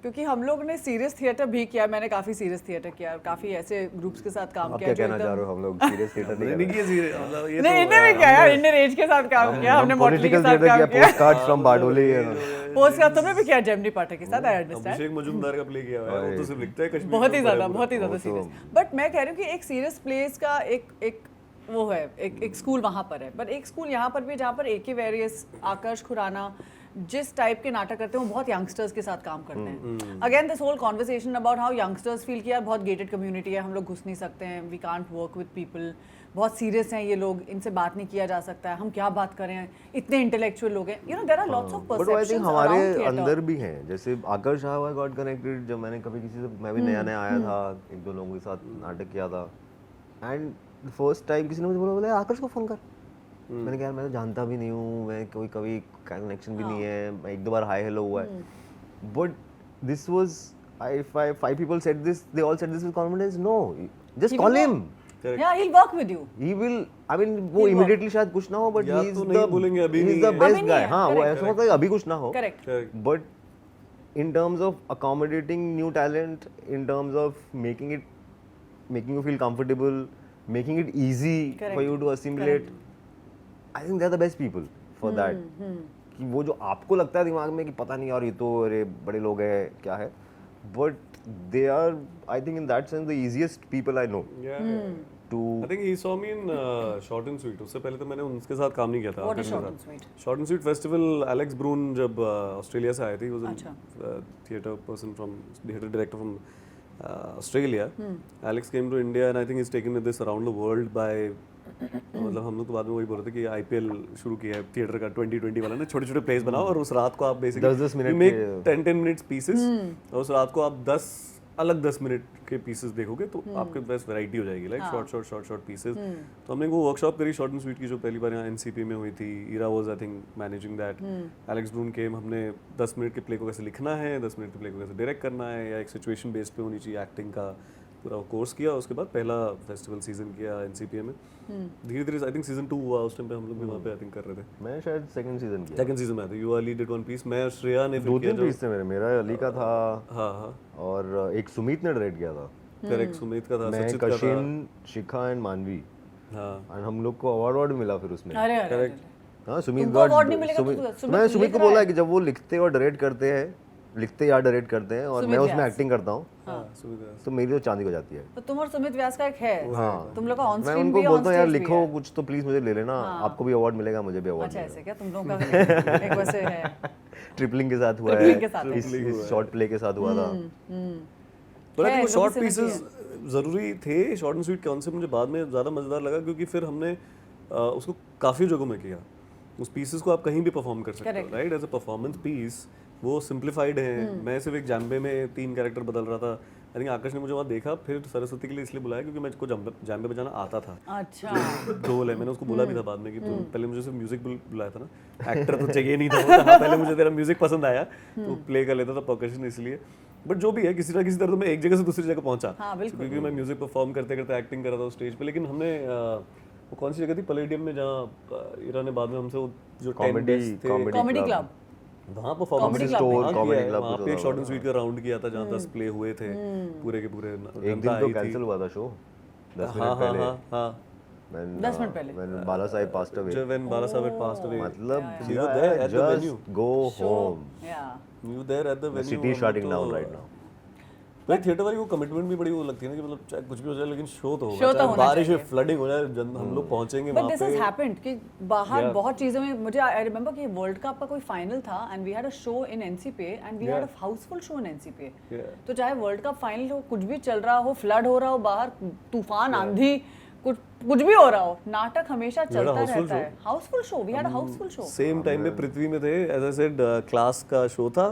क्योंकि हम लोग ने सीरियस थिएटर भी किया, मैंने काफी सीरियस थिएटर किया, काफी ऐसे ग्रुप्स के साथ काम आप किया क्या जो कहना चाह रहे हो, हम लोग सीरियस थिएटर नहीं नहीं कर किया सीरियस, मतलब ये नहीं तो इनने भी किया यार, इनने रेज के साथ काम किया, हमने मॉडलिंग के पॉलिटिकल साथ थिएटर काम किया, किया, post cards from Bardoli. Post का तुमने भी किया जेमिनी पाठक के साथ, आई अंडरस्टैंड। अभिषेक मजूमदार का प्ले किया हुआ है, वो तो सिर्फ लिखता है कश्मीर बहुत ही में, ज्यादा पूरा- बहुत ही ज्यादा वो तो- सीरियस। बट मैं कह रही हूँ कि एक सीरियस प्लेस का एक वो है, एक स्कूल वहाँ पर है, बट एक स्कूल यहाँ पर भी जहाँ पर AK वेरियस, आकर्ष खुराना जिस टाइप के नाटक करते हैं वो बहुत यंगस्टर्स के साथ काम करते हैं। Again this whole conversation about how youngsters feel कि यार बहुत गेटेड कम्युनिटी है, हम लोग घुस नहीं सकते हैं, we can't work with people, बहुत सीरियस हैं ये लोग, इनसे बात नहीं किया जा सकता है, हम क्या बात करें, इतने इंटेलेक्चुअल लोग हैं, you know there are lots of but I think perceptions हमारे अराउंड थिएटर। अंदर भी हैं, जैसे आकर्ष आई गॉट कनेक्टेड जब मैंने कभी किसी से, मैं भी नया नया आया था, एक दो लोगों के साथ नाटक किया था, एंड फर्स्ट टाइम किसी ने मुझे बोला आकर्ष को फोन कर। मैंने कहा यार मैं तो जानता भी नहीं हूँ, मैं कोई कभी कनेक्शन भी नहीं है, मैं एक दो बार हाय हेलो हुआ है, but this was five people said this, they all said this with confidence, know just He call will him, Yeah, he'll work with you. he will, I mean वो He'll immediately शायद कुछ ना हो, but या he is तो नहीं the, बोलेंगे, अभी he is नहीं the है। best अभी नहीं guy। है, हाँ वो correct, ऐसा होता है अभी कुछ ना हो, Correct. Correct. but in terms of accommodating new talent, in terms of making you feel comfortable, making it easy Correct. for you to assimilate, I think they're the best people for that। कि वो जो आपको लगता है दिमाग में कि पता नहीं यार ये तो अरे बड़े लोग हैं क्या है, but they are I think in that sense the easiest people I know Yeah. to I think he saw me in Short and Sweet. उससे पहले तो मैंने उनके साथ काम नहीं किया था। What is आकर्ष के Short साथ। and Sweet? Short and Sweet Festival, Alex Brun जब ऑस्ट्रेलिया से आए थे, he was अच्छा। a theatre person from theatre director from Australia. Alex came to India and I think he's taken this around the world by मतलब हम लोग तो बाद में वही बोल रहे थे कि IPL शुरू किया है थिएटर का 2020 वाला ना, छोटे छोटे प्लेस बनाओ और उस रात को आप बेसिकली 10-10 मिनट मेक के- 10 मिनट्स पीसेस और उस रात को आप 10 मिनट के पीसेस देखोगे तो आपके पास वैरायटी हो जाएगी, लाइक शॉर्ट पीसेस। तो हमने वो वर्कशॉप करी शॉर्ट एंड स्वीट की, जो पहली बार यहाँ NCP में हुई थी। Ira was I think managing that, Alex Brun came, हमने 10 मिनट के प्ले को कैसे लिखना है, 10 मिनट के प्ले को कैसे डायरेक्ट करना है, या एक सिचुएशन बेस्ड पे होनी चाहिए एक्टिंग का पूरा कोर्स किया। उसके बाद पहला फेस्टिवल सीजन किया NCPA में। धीरे धीरे आई थिंक सीजन 2 हुआ, उस टाइम पे हम लोग भी वहाँ पे आई थिंक कर रहे थे। मैं शायद सेकंड सीजन किया, सेकंड सीजन में आए थे, you Ali did one piece, मैं और श्रेया ने फिर दो किया तीन पीस थे मेरा अली का था हाँ और एक सुमित ने डायरेक्ट किया था, करेक्ट, सुमित का था, मैं सचित का था। कशिन, शिखा एंड मानवी, हाँ एंड हम लोग को अवार्ड मिला फिर उसमें। अरे अरे Correct. अरे। हाँ सुमित तुमको got- award नहीं मिलेगा तो सुमित- सुमित मैं सुमित लिख को रहा बोला है। कि जब वो लिखते और डायरेक्ट करते हैं, लिखते या डायरेक्ट करते हैं और सुमित मैं उसमें व्यास। एक्टिंग करता हूँ, हाँ सुमित का। तो मेरी तो चांदी हो जाती है। तो तुम और सुमित व्यास का एक है, हाँ तुम लोग का ऑन मैं स्क्रीन उनको भी बोलता हूँ यार on stage भी लिखो है। कुछ तो प्लीज मुझे ले लेना, आपको भी अवार्ड मिलेगा मुझे भी अवार्ड अच्छा मिलेगा। ऐसे क्या तुम लोगों का एक वैसे है। ट्रिपलिंग के साथ हुआ Tripling के साथ है, है। इस शॉर्ट प्ले के साथ हुआ था। तो आई है, थिंक जो शॉर्ट भी समझ पीसेस जरूरी थे। शॉर्ट एंड स्वीट कॉन्सेप्ट मुझे बाद में ज़्यादा मज़ेदार लगा, क्योंकि फिर हमने उसको काफ़ी जगहों में किया। उस पीसेस को आप कहीं भी परफॉर्म कर सकते हो, Correct. Right, as a performance piece वो सिंप्लीफाइड है। मैं सिर्फ एक जैम्बे में 3 कैरेक्टर बदल रहा था। आई थिंक आकाश ने मुझे वहाँ देखा, फिर सरस्वती के लिए इसलिए बुलाया क्योंकि मुझको जैम्बे बजाना आता था। अच्छा ढोल है, मैंने उसको बोला भी था बाद में कि तू पहले मुझे सिर्फ म्यूजिक बुलाया था ना, एक्टर तो चाहिए नहीं था। वो कहा, पहले मुझे तेरा म्यूजिक पसंद आया तो प्ले कर लेता था परकशन, इसलिए। बट जो भी है, किसी ना किसी तरह तो मैं एक जगह से दूसरी जगह पहुंचा, हाँ, बिल्कुल। क्योंकि मैं म्यूजिक परफॉर्म करते करते एक्टिंग कर रहा था स्टेज पे। लेकिन हमने वो कौन सी जगह थी, पलेडियम में, जहाँ ईरा ने बाद में हमसे वो जो 10 डेज थे कॉमेडी क्लब वहाँ परफॉर्म Comedy club स्टोर वहाँ कॉमेडी किया है। क्लब वहाँ पे एक शॉर्ट एंड स्वीट का राउंड किया था जहाँ 10 प्ले हुए थे पूरे के पूरे। एक दिन तो कैंसिल हुआ था शो 10 मिनट पहले, हाँ 10 मिनट पहले। when बाला साहब passed away, जब when बाला साहब had passed away, मतलब You were there at the venue. just go home, या you there at the the venue, city is shutting तो- down right now। भाई थिएटर वाली वो कमिटमेंट भी बड़ी वो लगती है ना कि मतलब चाहे कुछ भी हो जाए लेकिन शो तो Show होगा, तो चाहे होना बारिश में चाहिए। फ्लडिंग हो जाए, हम लोग पहुंचेंगे बट वहाँ दिस हैज पे। हैपेंड कि बाहर Yeah. बहुत चीजों में मुझे आई रिमेंबर कि वर्ल्ड कप का कोई फाइनल था and we had a show in NCPA and we had a housefull show in NCPA। Yeah. तो चाहे वर्ल्ड कप फाइनल हो, कुछ भी चल रहा हो, फ्लड हो रहा हो बाहर, तूफान आंधी, कुछ कुछ भी हो रहा हो, नाटक हमेशा चलता housefull रहता है. Housefull show, we had a housefull show. Same time पे पृथ्वी में थे, एज आई सेड क्लास का शो था,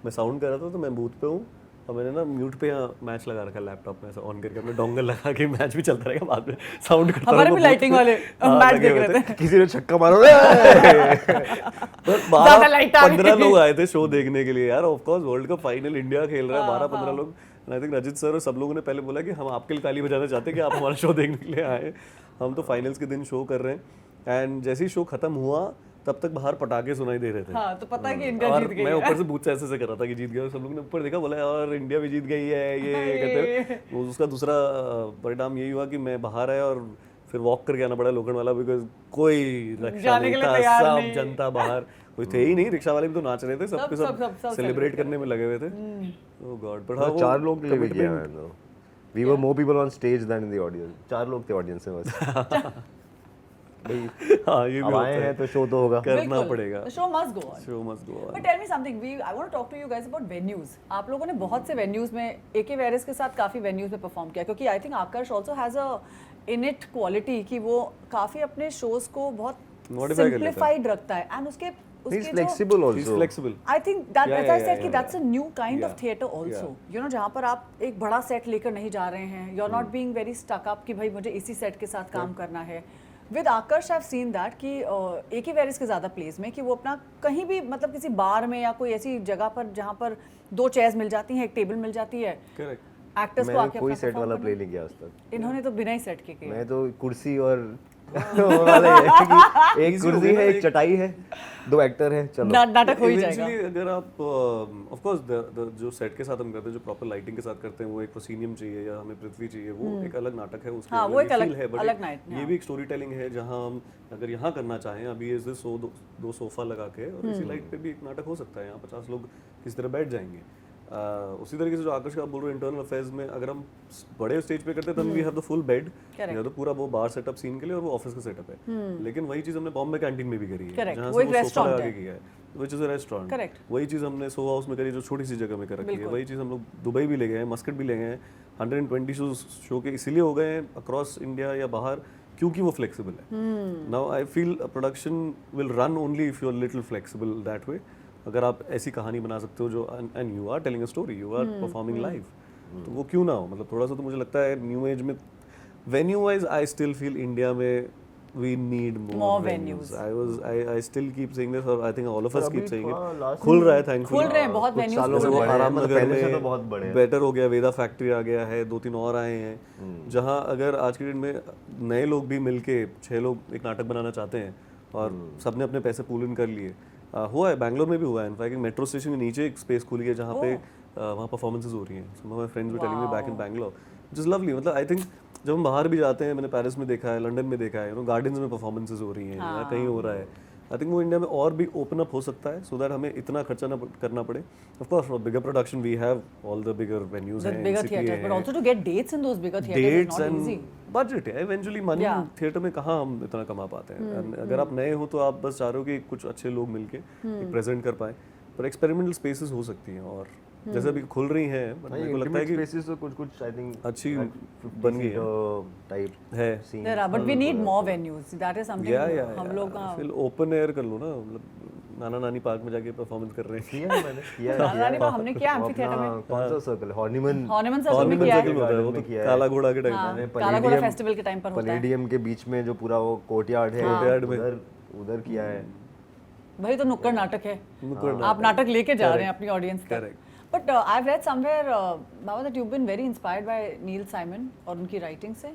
मैं साउंड कर रहा था तो मैं बूथ पे हूँ और मैंने ना म्यूट पे यहाँ मैच लगा रखा लैपटॉप में ऐसा ऑन करके, अपने डोंगल लगा के मैच भी चलता रहेगा, बाद में साउंड करता हमारे भी रहूंगा लाइटिंग booth वाले पे। हाँ, मैच लगे देख हुए रहे थे। थे. किसी ने छक्का मारा पर ज्यादा light आ 12-15 गई। लोग आए थे शो देखने के लिए यार, of course world cup final India खेल रहा है, हाँ, 12-15 लोग। आई थिंक रजित सर और सब लोगों ने पहले बोला कि हम आपके लिए ताली बजाना चाहते हैं कि आप हमारा शो देखने के लिए आए। हम तो फाइनल्स के दिन शो कर रहे हैं, एंड जैसे ही शो खत्म हुआ तब तक बाहर पटाखे सुनाई दे रहे थे। हाँ, तो पता है कि इंडिया और जीत गई मैं है. ऊपर से बूथ से ऐसे कर रहा था कि जीत गया, और सब लोगों ने ऊपर देखा, बोला और इंडिया भी जीत गई है ये कहते हैं। वो उसका दूसरा परिणाम यही हुआ कि मैं बाहर आया और फिर वॉक करके आना पड़ा लोखंड वाला, बिकॉज कोई रिक्शा जाने नहीं के लिए था, तैयार सब नहीं। जनता बाहर, कोई थे ही नहीं, रिक्शा वाले भी तो नाच रहे थे, सबके सब सब सेलिब्रेट करने में लगे हुए थे। ओह गॉड, बट हाँ, 4 लोग के लिए भी किया मैंने तो. We were more people on stage than in the audience. 4 लोग थे ऑडियंस में बस. भाई हाँ ये भी अब होता आए है, हैं तो शो तो होगा. करना पड़ेगा, show must go on. Show must go But tell me something. I want to talk to you guys about venues. आप लोगों ने बहुत से venues में AK Varys के साथ काफी venues में perform किया, क्योंकि I think आकर्ष also has a innate quality कि वो काफी अपने shows को बहुत Modify कर लेता है। simplified रखता है, and उसके He's जो flexible He's also. flexible. I think that Yeah, as I yeah, said yeah, कि yeah, that's a new kind of Yeah. theatre also. You know, जहाँ पर आप एक बड़ा set लेकर नहीं जा रहे हैं. You're not being very stuck up कि भाई मुझे इसी set के साथ काम करना है. With आकर्ष I've seen that कि AK Varys के ज़्यादा plays में कि वो अपना कहीं भी मतलब किसी बार में या कोई ऐसी जगह पर जहाँ पर 2 chairs मिल जाती हैं, एक टेबल मिल जाती है, करेक्ट। एक्टर्स को मैंने आके कोई अपना सेट perform वाला करना। प्ले नहीं किया आज तक. इन्होंने तो बिना ही सेट के किया। मैं तो कुर्सी और वो वाला है कि एक Easy हो कुर्सी गया ना, है, एक एक- चटाई है, 2 एक्टर हैं, चलो. नाटक हो ही जाएगा। Eventually, अगर आप ऑफ कोर्स जो सेट के साथ हम करते हैं, जो प्रॉपर लाइटिंग के साथ करते हैं, वो एक प्रोसीनियम चाहिए या हमें पृथ्वी चाहिए, वो एक अलग नाटक है, उसके हाँ, वो एक feel अलग- है, but अलग एक- night, ये हाँ। भी एक स्टोरी टेलिंग है, जहाँ हम अगर यहाँ करना चाहें, अभी इस दो सोफा लगा के और इसी लाइट पे भी एक नाटक हो सकता है, यहाँ 50 लोग किस तरह बैठ जाएंगे। उसी तरीके से जो आकर्ष का आप बोल रहे हो इंटरनल अफेयर्स में, अगर हम बड़े स्टेज पे करते हैं तो we have the full bed, या तो पूरा वो बार सेटअप सीन के लिए और वो ऑफिस का सेटअप है। लेकिन वही चीज हमने बॉम्बे कैंटीन में भी करी है, Correct, जहाँ वो से एक वो सोफा restaurant लगा है। के किया है, which is a restaurant. Correct. वही चीज हमने सो हाउस में करी, जो छोटी सी जगह में कर रखी है। वही चीज हम लोग दुबई भी ले गए हैं, मस्कट भी ले गए हैं। 120 शो के इसीलिए हो गए हैं अक्रॉस इंडिया या बाहर, क्योंकि वो फ्लेक्सिबल है। Now I feel production will run only if you are little flexible that way. अगर आप ऐसी कहानी बना सकते हो जो and you are telling a story, you are performing live, तो वो क्यों ना हो। मतलब थोड़ा सा तो मुझे लगता है न्यू एज में venue wise I still feel India में we need more venues. I still keep saying this, और I think all of us keep saying it. खुल रहा है thankfully. खुल रहे हैं बहुत कुछ venues सालों खुल में रहे हैं। बड़े हैं, आराम मतलब नगर पहले से में तो बहुत बड़े हैं. बेटर हो गया, वेदा फैक्ट्री आ गया है, 2-3 और आए हैं, जहाँ अगर आज के दिन में नए लोग भी मिलके 6 लोग एक नाटक बनाना चाहते हैं और सबने अपने पैसे पूल इन कर लिए। हुआ है, बैंगलोर में भी हुआ है, इनफैक्ट मेट्रो स्टेशन के नीचे एक स्पेस खुली है जहाँ पे वहाँ परफॉर्मेंसेस हो रही हैं। Some of my friends were telling me back in Bangalore, which is lovely. मतलब आई थिंक जब हम बाहर भी जाते हैं, मैंने पेरिस में देखा है, लंदन में देखा है, गार्डन्स में परफॉर्मेंसेस हो रही हैं या कहीं हो रहा है। आई थिंक वो इंडिया में और भी ओपन अप हो सकता है, सो दैट हमें इतना खर्चा ना करना पड़े। Of course for bigger production we have all the bigger venues The हैं, bigger NCP theatres, but हैं, also to get dates in those bigger theatres is dates not easy. And budget है। Eventually money Yeah. थिएटर में कहाँ हम इतना कमा पाते हैं। And अगर आप नए हो तो आप बस चाह रहे हो कि कुछ अच्छे लोग मिलके एक प्रेजेंट कर पाए, पर एक्सपेरिमेंटल स्पेसेस हो सकती हैं और जैसे अभी खुल रही हैं, but मेरे को लगता है कि स्पेसेस तो कुछ आई थिंक अच्छी बन गई है। टाइप है। Scene. There are, but we need more venues. That is something या हम लोग फिर ओपन एयर कर लो ना, मतलब नाना नानी पार्क में जाके परफॉर्मेंस कर रहे हैं। किया है मैंने, किया है, नाना नानी हमने किया एम्फीथिएटर में, कौन सा सर्कल, हॉर्निमन हॉर्निमन सर्कल में Ornament किया circle है। में होता है, वो में तो किया है. काला घोड़ा के टाइम हाँ, में। काला घोड़ा फेस्टिवल के टाइम पर होता है। पलेडियम के बीच में जो पूरा वो कोर्टयार्ड है, कोर्टयार्ड में। उधर किया है. वही तो नुक्कड़ नाटक है। नुक्कड़ आप नाटक लेके जा रहे हैं अपनी ऑडियंस तक। Correct. But I've read somewhere, Baba, that you've been very inspired by Neil Simon और उनकी राइटिंग से।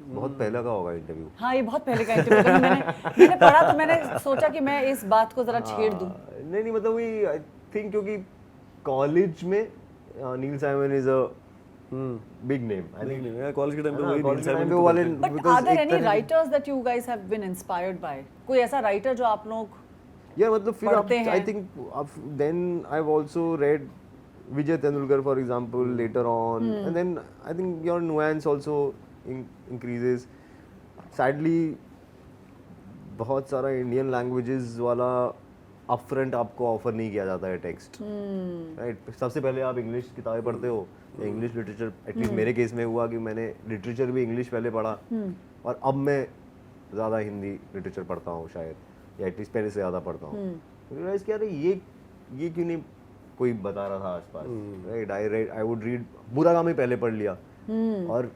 बहुत पहला का होगा इंटरव्यू. हाँ, ये बहुत पहले का इंटरव्यू था। मैंने पढ़ा तो मैंने सोचा कि मैं इस बात को जरा छेड़ दूं। नहीं मतलब वही आई थिंक क्योंकि कॉलेज में Neil Simon is a big name. I think नहीं, कॉलेज के टाइम पे वही कॉलेज Neil टाइम Simon पे तो वो वाले. But because are there एक any तरह- writers that you guys have been inspired by? कोई ऐसा राइटर जो आप लोग या मतलब फिर पढ़ते हैं? I think then I have also read Vijay Tendulkar for example later on, and then I think your nuance also increases. Sadly बहुत सारा इंडियन लैंग्वेजेस वाला अपफ्रंट आपको ऑफर नहीं किया जाता है टेक्स्ट, राइट? सबसे पहले आप इंग्लिश किताबें पढ़ते हो, इंग्लिश लिटरेचर, एटलीस्ट मेरे केस में हुआ कि मैंने लिटरेचर भी इंग्लिश पहले पढ़ा और अब मैं ज़्यादा हिंदी लिटरेचर पढ़ता हूँ शायद, या एटलीस्ट पहले से ज़्यादा पढ़ता हूँ। रियलाइज किया ये क्यों नहीं कोई बता रहा था आसपास, राइट? आई वुड रीड मुरागामी पहले पढ़ लिया और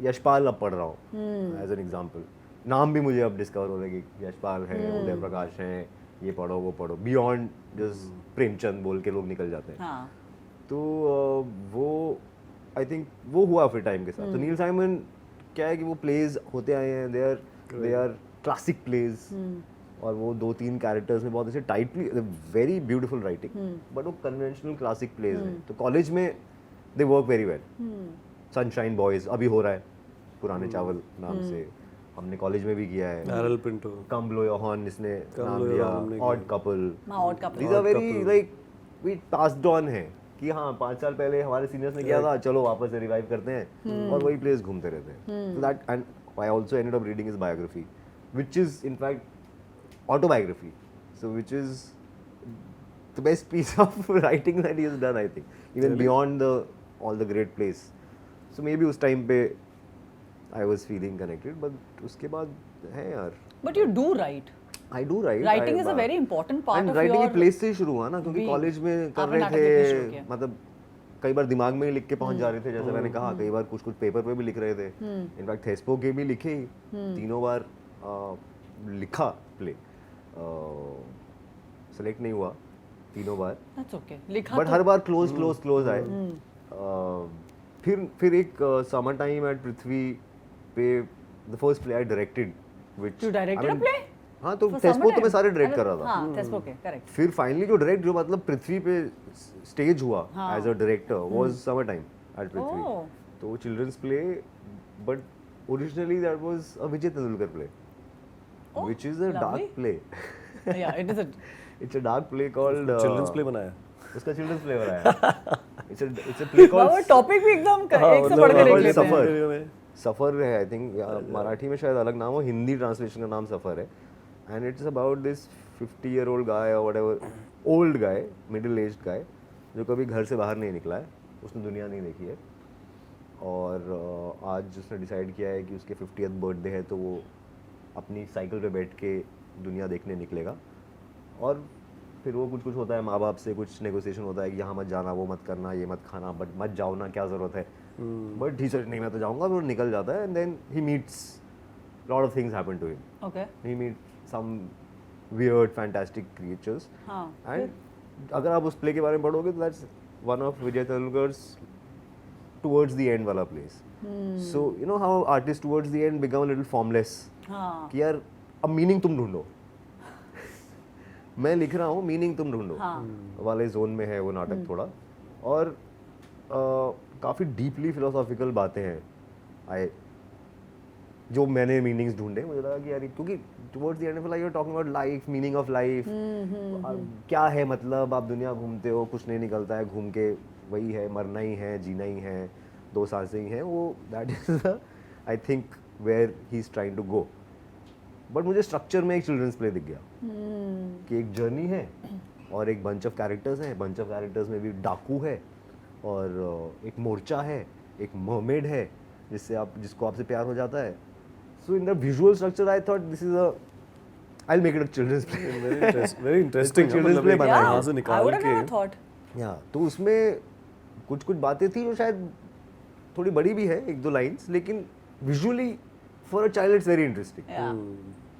यशपाल अब पढ़ रहा हूँ एज एन एग्जाम्पल। नाम भी मुझे अब डिस्कवर हो रहा है कि यशपाल है, उदय प्रकाश हैं, ये पढ़ो वो पढ़ो, बियॉन्ड जस्ट प्रेमचंद बोल के लोग निकल जाते हैं। हाँ. तो वो आई थिंक वो हुआ फिर टाइम के साथ। तो नील साइमन क्या है कि वो प्लेज होते आए हैं, दे आर क्लासिक प्लेज, और वो 2-3 कैरेक्टर्स में बहुत अच्छे tightly, very beautiful writing, but वो कन्वेंशनल क्लासिक प्लेज हैं। तो कॉलेज में they work very well. Sunshine boys अभी हो रहा है, पुराने चावल नाम से, हमने कॉलेज में भी किया है। Errol Pinto, come blow your horn इसने नाम ब्लो योर लिया, हॉर्न हमने odd couple, odd couple, these are very like we passed on है कि हाँ 5 साल पहले हमारे सीनियर्स ने किया था, चलो वापस से रिवाइव करते हैं, और वही प्लेस घूमते रहते हैं। So that, and I also ended up reading his biography, which is in fact autobiography, so which is the best piece of writing that he has done, I think, even beyond all the great plays. So maybe उस time पे I was feeling connected, but उसके बाद है यार, but you do write. I do write. Writing is a very important part and of writing your की प्लेस से ही शुरू हुआ ना, क्योंकि being. कॉलेज में कर आपने रहे नाटक लिखना शुरू थे, किया। मतलब कई बार दिमाग में ही लिख के पहुंच जा रहे थे, जैसे मैंने कहा, कई बार कुछ पेपर पे भी लिख रहे थे। इनफैक्ट थेस्पो के भी लिखे ही, 3 बार लिखा प्ले, सेलेक्ट नहीं हुआ 3 बार, That's okay. लिखा बट तो हर बार क्लोज आए। फिर एक समर टाइम एट पृथ्वी पे the first play I directed, which You directed a play? हाँ, तो For थेस्पो तो summer मैं सारे time? डायरेक्ट कर रहा था। हाँ, थेस्पो के, करेक्ट. फिर फाइनली जो डायरेक्ट, जो मतलब पृथ्वी पे स्टेज हुआ हाँ. As a director, was summer time at Prithvi. Oh. तो children's play, but originally that was a Vijay Tendulkar play, Oh, which is a lovely. Dark play. Yeah, it is a it's a dark play called children's play बनाया। उसका चिल्ड्रंस प्ले बनाया। इट्स अ प्ले बाबा कॉल्ड टॉपिक भी एकदम हाँ, एक से मतलब बढ़कर एक हमारे लेते हैं. सफर। इंटरव्यू में सफ़र है, आई थिंक मराठी में शायद अलग नाम हो, हिंदी ट्रांसलेशन का नाम सफ़र है। And it's about this 50-year-old guy और whatever, old guy, middle aged guy, जो कभी घर से बाहर नहीं निकला है, उसने दुनिया नहीं देखी है, और आज उसने डिसाइड किया है कि उसके 50th बर्थडे है, तो वो अपनी साइकिल पे बैठ के दुनिया देखने निकलेगा। और फिर वो कुछ होता है, माँ बाप से कुछ नेगोशिएशन होता है कि यहाँ मत जाना, वो मत करना, ये मत खाना, बट मत जाओ ना, क्या ज़रूरत है, बट ही सेड नहीं मैं तो जाऊँगा, फिर निकल जाता है। And then he meets lot of things happen to him, Okay. He meet some weird fantastic creatures, हाँ. एंड अगर आप उस प्ले के बारे में पढ़ोगे तो that's one of Vijay Tendulkar's towards the end वाला place. So you know how artist towards the end become a little formless, हाँ. कि यार अब मीनिंग तुम ढूंढो, मैं लिख रहा हूँ, मीनिंग तुम ढूंढो वाले जोन में है वो नाटक थोड़ा, और काफ़ी डीपली फिलोसॉफिकल बातें हैं जो मैंने मीनिंग्स ढूंढे। मुझे लगा कि यार, क्योंकि towards the end of life you are talking about life, meaning of life, क्या है मतलब, आप दुनिया घूमते हो, कुछ नहीं निकलता है घूम के, वही है, मरना ही है, जीना ही है, 2 सांसें ही हैं, वो that is I think where he is trying to go. But मुझे स्ट्रक्चर में एक चिल्ड्रंस प्ले दिख गया कि एक जर्नी है और एक बंच ऑफ कैरेक्टर्स हैं, बंच ऑफ कैरेक्टर्स में भी डाकू है, और एक मोर्चा है, एक मरमेड है जिसको आपसे प्यार हो जाता है। So in the visual structure I thought this is a, I will make it a children's play. Very interesting, children's play बना है। यहाँ से I निकाल would have never के thought. या तो उसमें कुछ बातें थी जो शायद थोड़ी बड़ी भी है, 1-2 लाइंस, लेकिन visually for a child it's very interesting. Yeah.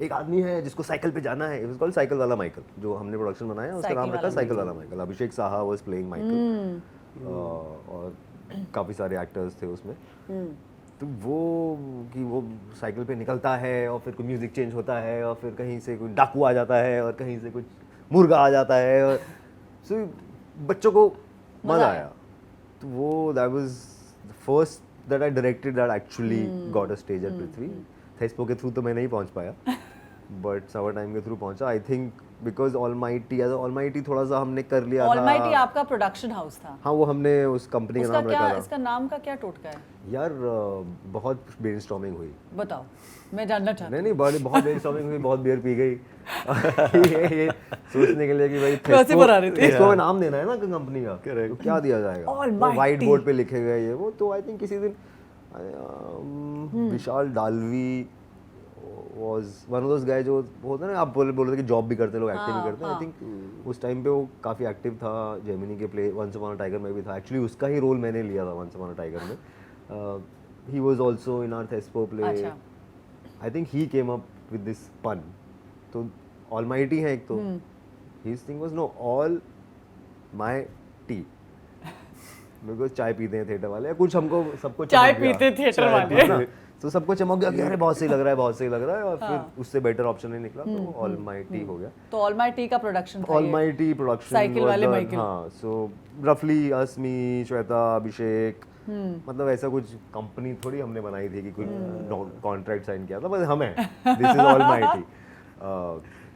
एक आदमी है जिसको साइकिल पे जाना है, इट वाज कॉल्ड साइकिल वाला माइकल, जो हमने प्रोडक्शन बनाया उसका नाम रखा साइकिल वाला Michael. Abhishek Saha was playing Michael, और काफ़ी सारे एक्टर्स थे उसमें। तो वो कि वो साइकिल पे निकलता है और फिर कोई म्यूजिक चेंज होता है और फिर कहीं से कोई डाकू आ जाता है और कहीं से कुछ मुर्गा आ जाता है, और सो बच्चों को मज़ा आया। तो वो that was the first that I directed that actually got a stage at Prithvi. Thespo के थ्रू तो मैं नहीं पहुंच पाया, बट समर टाइम के थ्रू पहुंचा। आई थिंक बिकॉज ऑलमाइटी थोड़ा सा हमने कर लिया था। ऑलमाइटी आपका प्रोडक्शन हाउस था। हाँ, वो हमने उस कंपनी का उसका नाम क्या, रखा था। इसका नाम का क्या टोटका है? यार बहुत ब्रेनस्टॉर्मिंग हुई। बताओ, मैं जानना चाहती हूँ। नहीं बहुत ब्रेनस्टॉर्मिंग हुई, बहुत बियर पी गई ये सोचने के लिए कि भाई कैसे बना रही थी? इसको नाम देना है ना कंपनी का, तो क्या दिया जाएगा, Almighty. व्हाइट बोर्ड पे लिखे गए ये वो। तो आई थिंक किसी दिन विशाल डालवी वाज वन ऑफ दोस गाय जो होता है ना, आप बोल रहे थे कि जॉब भी करते हैं लोग, एक्टिंग भी करते हैं। आई थिंक उस टाइम पे वो काफ़ी एक्टिव था। जेमिनी के play once upon a tiger में भी था। एक्चुअली उसका ही रोल मैंने लिया था वंस अपॉन अ टाइगर में। He was also in our Thespo play. अच्छा। I think he came up with this pun. तो ऑलमाइटी है एक, तो his thing was no all my tea, because चाय पीते हैं थिएटर वाले, कुछ हमको सबको चाय चमक गया। पीते थिएटर चाय वाले। पीते ना, तो सबको चमक गया कि अरे बहुत सही लग रहा है, बहुत सही लग रहा है। और फिर उससे बेटर ऑप्शन नहीं निकला, तो ऑलमाइटी हो गया। तो ऑलमाइटी का प्रोडक्शन था ये। ऑलमाइटी प्रोडक्शन साइकिल वाले माइकिल। हाँ, सो रफली अस्मी, श्वेता, अभिषेक, मतलब ऐसा कुछ कंपनी थोड़ी हमने बनाई थी कि कोई कॉन्ट्रैक्ट साइन किया था, बस हमें दिस इज ऑलमाइटी।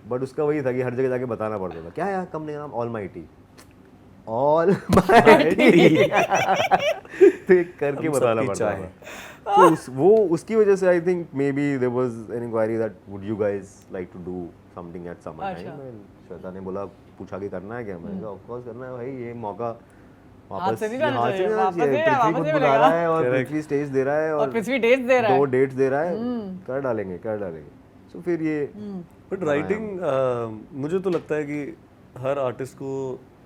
बट उसका वही था कि हर जगह जाके बताना पड़ता था, क्या है कंपनी का नाम? ऑलमाइटी। ऑलमाइटी तो करके बताना पड़ता था। तो उसकी वजह से I think maybe there was an inquiry that would you guys like to do something at summer time. Shweta ने बोला, पूछा कि करना है क्या? मैंने कहा ऑफ कोर्स करना है भाई, ये मौका वापस से नहीं जाना हाथ से चाहिए, नहीं जाना वापस चाहिए। नहीं, पृथ्वी वापस खुद नहीं बुला मिलेगा। रहा है और पृथ्वी स्टेज दे रहा है और पृथ्वी डेट्स दे रहा है। 2 डेट्स दे रहा है, कर डालेंगे। सो फिर ये बट राइटिंग मुझे तो लगता है कि हर आर्टिस्ट को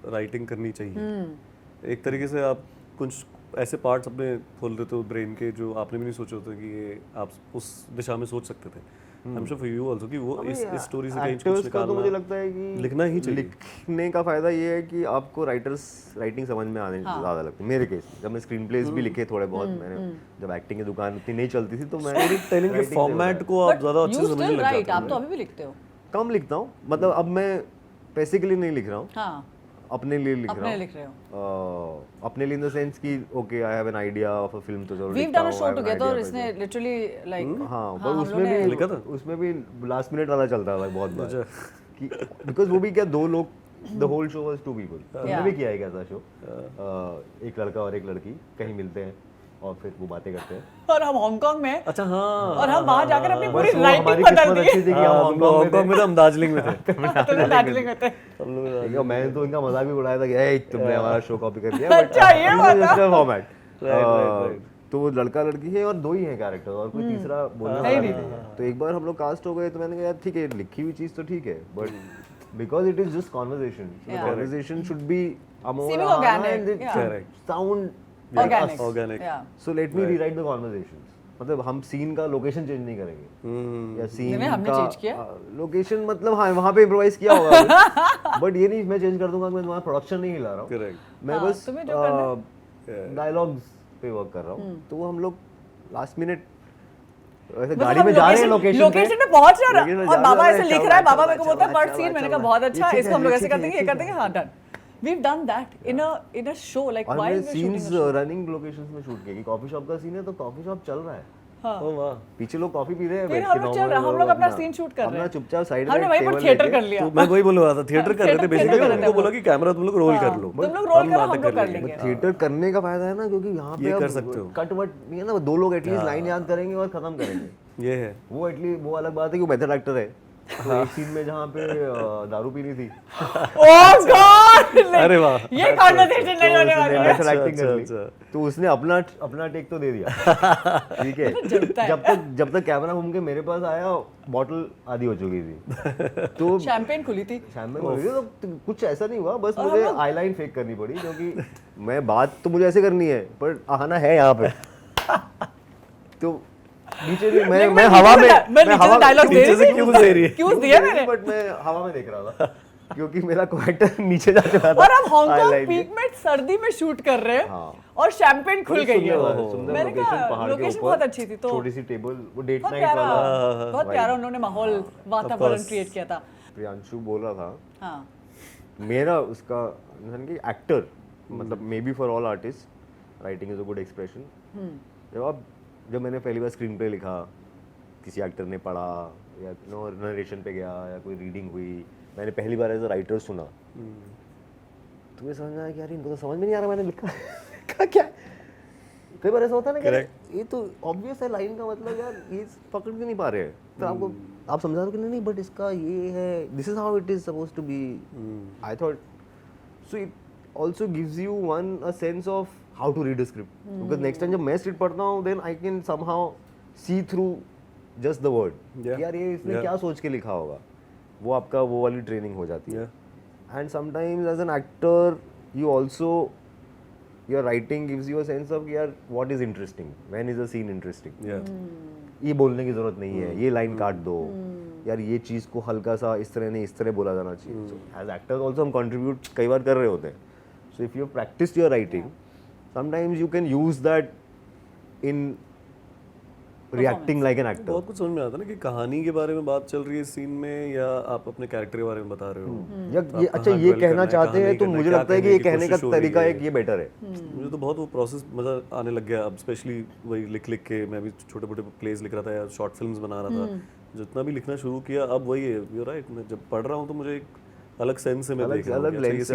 राइटिंग करनी चाहिए। एक तरीके से आप कुछ ऐसे पार्ट्स अपने खोल देते हो ब्रेन के जो आपने भी नहीं सोचे होते कि ये आप उस दिशा में सोच सकते थे। I am sure for you also कि वो इस स्टोरी से कहीं कुछ एक्टर्स का तो मुझे निकालना लगता है कि लिखना ही चाहिए। लिखने का फायदा ये है कि आपको राइटिंग समझ में आने ज़्यादा लगती है। मेरे केस में जब मैं स्क्रीन प्लेस भी लिखे थोड़े बहुत, मैंने जब एक्टिंग की दुकान उतनी नहीं चलती थी तो मैं टेलिंग के फॉर्मेट को आप ज्यादा अच्छे से समझने लग जाते आप तो अभी भी लिखते हो। कम लिखता हूँ, मतलब अब मैं पैसे के लिए नहीं लिख रहा हूँ, हाँ, अपने लिए लिख अपने रहा हूँ। लिख रहे हो। अपने लिए इन द सेंस कि okay I have an idea of a film, तो जरूर We've लिखता done a हूँ, show I have an together, idea इसने literally like हाँ, हाँ, पर हम उसमें लोगों ने लिखा था? उसमें भी लास्ट मिनट वाला चलता था बहुत बार कि बिकॉज वो भी क्या, 2 लोग, the whole show was 2 people. तुमने Yeah. भी किया है क्या ऐसा शो? एक लड़का और एक लड़की कहीं मिलते हैं और फिर वो बातें करते हैं। और हम हांगकांग में, अच्छा हाँ, और हम वहां जाकर अपनी पूरी बस वो राइटिंग हमारी बदल किस्मत दी। अच्छी थी कि हम हांगकांग में तो हम दार्जिलिंग में थे। तुम दार्जिलिंग में थे। हम लोग ठीक है, मैंने तो इनका मजाक भी उड़ाया था कि ए तुमने हमारा शो कॉपी कर दिया। अच्छा, ये बात है। Format right. तो वो लड़का लड़की है और 2 ही हैं कैरेक्टर, और कोई तीसरा बोलने वाला नहीं है। तो एक बार हम लोग कास्ट हो गए तो मैंने कहा यार ठीक है, लिखी हुई चीज तो ठीक है, but because it is just conversation, conversation should be Seeming organic, yeah. Sound Organic. Yeah. So let me rewrite the conversation. मतलब हम सीन का लोकेशन चेंज नहीं करेंगे, या सीन नहीं, हमने का change किया। लोकेशन मतलब हाँ वहाँ पे इम्प्रोवाइज किया होगा, बट ये नहीं मैं चेंज कर दूंगा, मैं तुम्हारा प्रोडक्शन नहीं हिला रहा हूँ, Correct. मैं हाँ, बस तुम्हें जो करना डायलॉग्स पे वर्क कर रहा हूँ। तो वो हम लोग लास्ट मिनट ऐसे मतलब गाड़ी हम में जा रहे हैं लोकेशन पे पहुंच रहे लोकेशन हैं में और जा बाबा रहे हैं, ऐसे लिख चल रहा है, रहा है, बाबा मेरे को चल बोलता है रहा है, पार्ट चल सीन, रहा है, मैंने कहा चल बहुत रहा है, अच्छा, ये इसको हम लोग ठीक ऐसे है, कर देंगे, ये ठीक कर है। देंगे, हाँ done. We've done that in a show, like और while मैंने we're shooting a scenes show. Running locations में शूट किए कि कॉफी शॉप का सीन है तो कॉफी शॉप चल रहा है, हाँ। ओ वाह, पीछे लोग कॉफी पी रहे हैं, फिर बैठ हम के लोग चल normal रहे हैं, हम लोग अपना scene shoot कर रहे अपना हैं। चुपचाप साइड हमने में वहीं पर टेबल थिएटर लेके- कर लिया। तो मैं वही बोल रहा था, थिएटर कर रहे थे थिएटर बेसिकली। कर रहे उनको थे बोला कि कैमरा तुम लोग रोल कर लो, तुम लोग रोल करो, हम नाटक लोग कर लेंगे। लेंगे। थिएटर करने का फायदा है ना, क्योंकि यहाँ पे ये अब कर सकते हो। कट वट नहीं है ना, 2 लोग एटलीस्ट लाइन याद करेंगे और खत्म करेंगे। ये है वो एटलीस्ट वो अलग बात है कि वो मेथड एक्टर है, तो एक सीन में जहाँ पे दारू पीनी थी Oh God! अरे वाह, ये कॉन्वर्सेशन नहीं होने वाली है। मेथड एक्टिंग कर ली, अच्छा। तो उसने अपना टेक तो दे दिया, ठीक है। जब तक कैमरा घूम के मेरे पास आया, बॉटल आधी हो चुकी थी, तो शैंपेन खुली थी। शैम्पेन हो गई, तो कुछ ऐसा नहीं हुआ, बस मुझे आईलाइन फेक करनी पड़ी, क्योंकि मैं बात तो मुझे ऐसे करनी है पर आना है यहाँ पे। तो नीचे भी मैं हवा में डायलॉग दे नीचे से क्यों दे रही है? क्यों दिया मैंने? बट मैं हवा में देख रहा था, क्योंकि मेरा कैरेक्टर नीचे जा चुका था और हम हांगकांग eyeline के। पीक में सर्दी में शूट कर रहे हैं हाँ। और शैंपेन खुल गई है। सुंदर मैंने लोकेशन, कहा पहाड़ के लोकेशन ऊपर, बहुत अच्छी थी, तो छोटी सी टेबल, वो डेट बहुत नाइट प्यारा, वाला बहुत प्यारा उन्होंने माहौल, वातावरण क्रिएट किया था। प्रियांशु बोल रहा था, हाँ, मेरा उसका इंसान की एक्टर, मतलब may be for all artist writing is a good expression. जब मैंने पहली बार स्क्रीन प्ले लिखा, किसी एक्टर ने पढ़ा या नरेशन पे गया या कोई रीडिंग हुई मैंने पहली बार एज अ राइटर सुना, तो मुझे समझ में आया कि यार इनको तो समझ में नहीं आ रहा मैंने लिखा क्या है। कई बार ऐसा होता है ना कि यार, ये तो ऑब्वियस है लाइन का मतलब, यार ये पकड़ भी नहीं पा रहे हैं, तो आपको आप समझा दो कि नहीं बट इसका ये है, this is how it is suppose to be. I thought so it also gives you one a sense of how to read a script, because next time जब मैं स्क्रिप्ट पढ़ता हूँ then I can somehow see through just the word, यार ये इसने क्या सोच के लिखा होगा, वो आपका वो वाली ट्रेनिंग हो जाती है। And sometimes as an actor you also your writing gives you a sense of यार what is interesting, when is a scene interesting, ये बोलने की जरूरत नहीं है, ये लाइन काट दो, यार ये चीज़ को हल्का सा इस तरह नहीं इस तरह बोला जाना चाहिए। सो एज एक्टर्स ऑल्सो हम कंट्रीब्यूट कई बार कर रहे होते हैं, so if you practice your writing sometimes you can use that in reacting like an actor. बहुत कुछ समझ में आता है ना कि कहानी के बारे में बात चल रही है सीन में, या आप अपने कैरेक्टर के बारे में बता रहे हो, या ये अच्छा ये कहना चाहते हैं, तो मुझे लगता है कि ये कहने का तरीका एक ये बेटर है। मुझे तो बहुत वो प्रोसेस मजा आने लग गया अब, स्पेशली वही लिख लिख के, मैं भी छोटे मोटे प्लेस लिख रहा था या शॉर्ट फिल्म्स बना रहा था, जितना भी लिखना शुरू किया अब वही है, यू राइट, मैं जब पढ़ रहा हूँ तो मुझे एक अलग सेंस से मैं देख रहा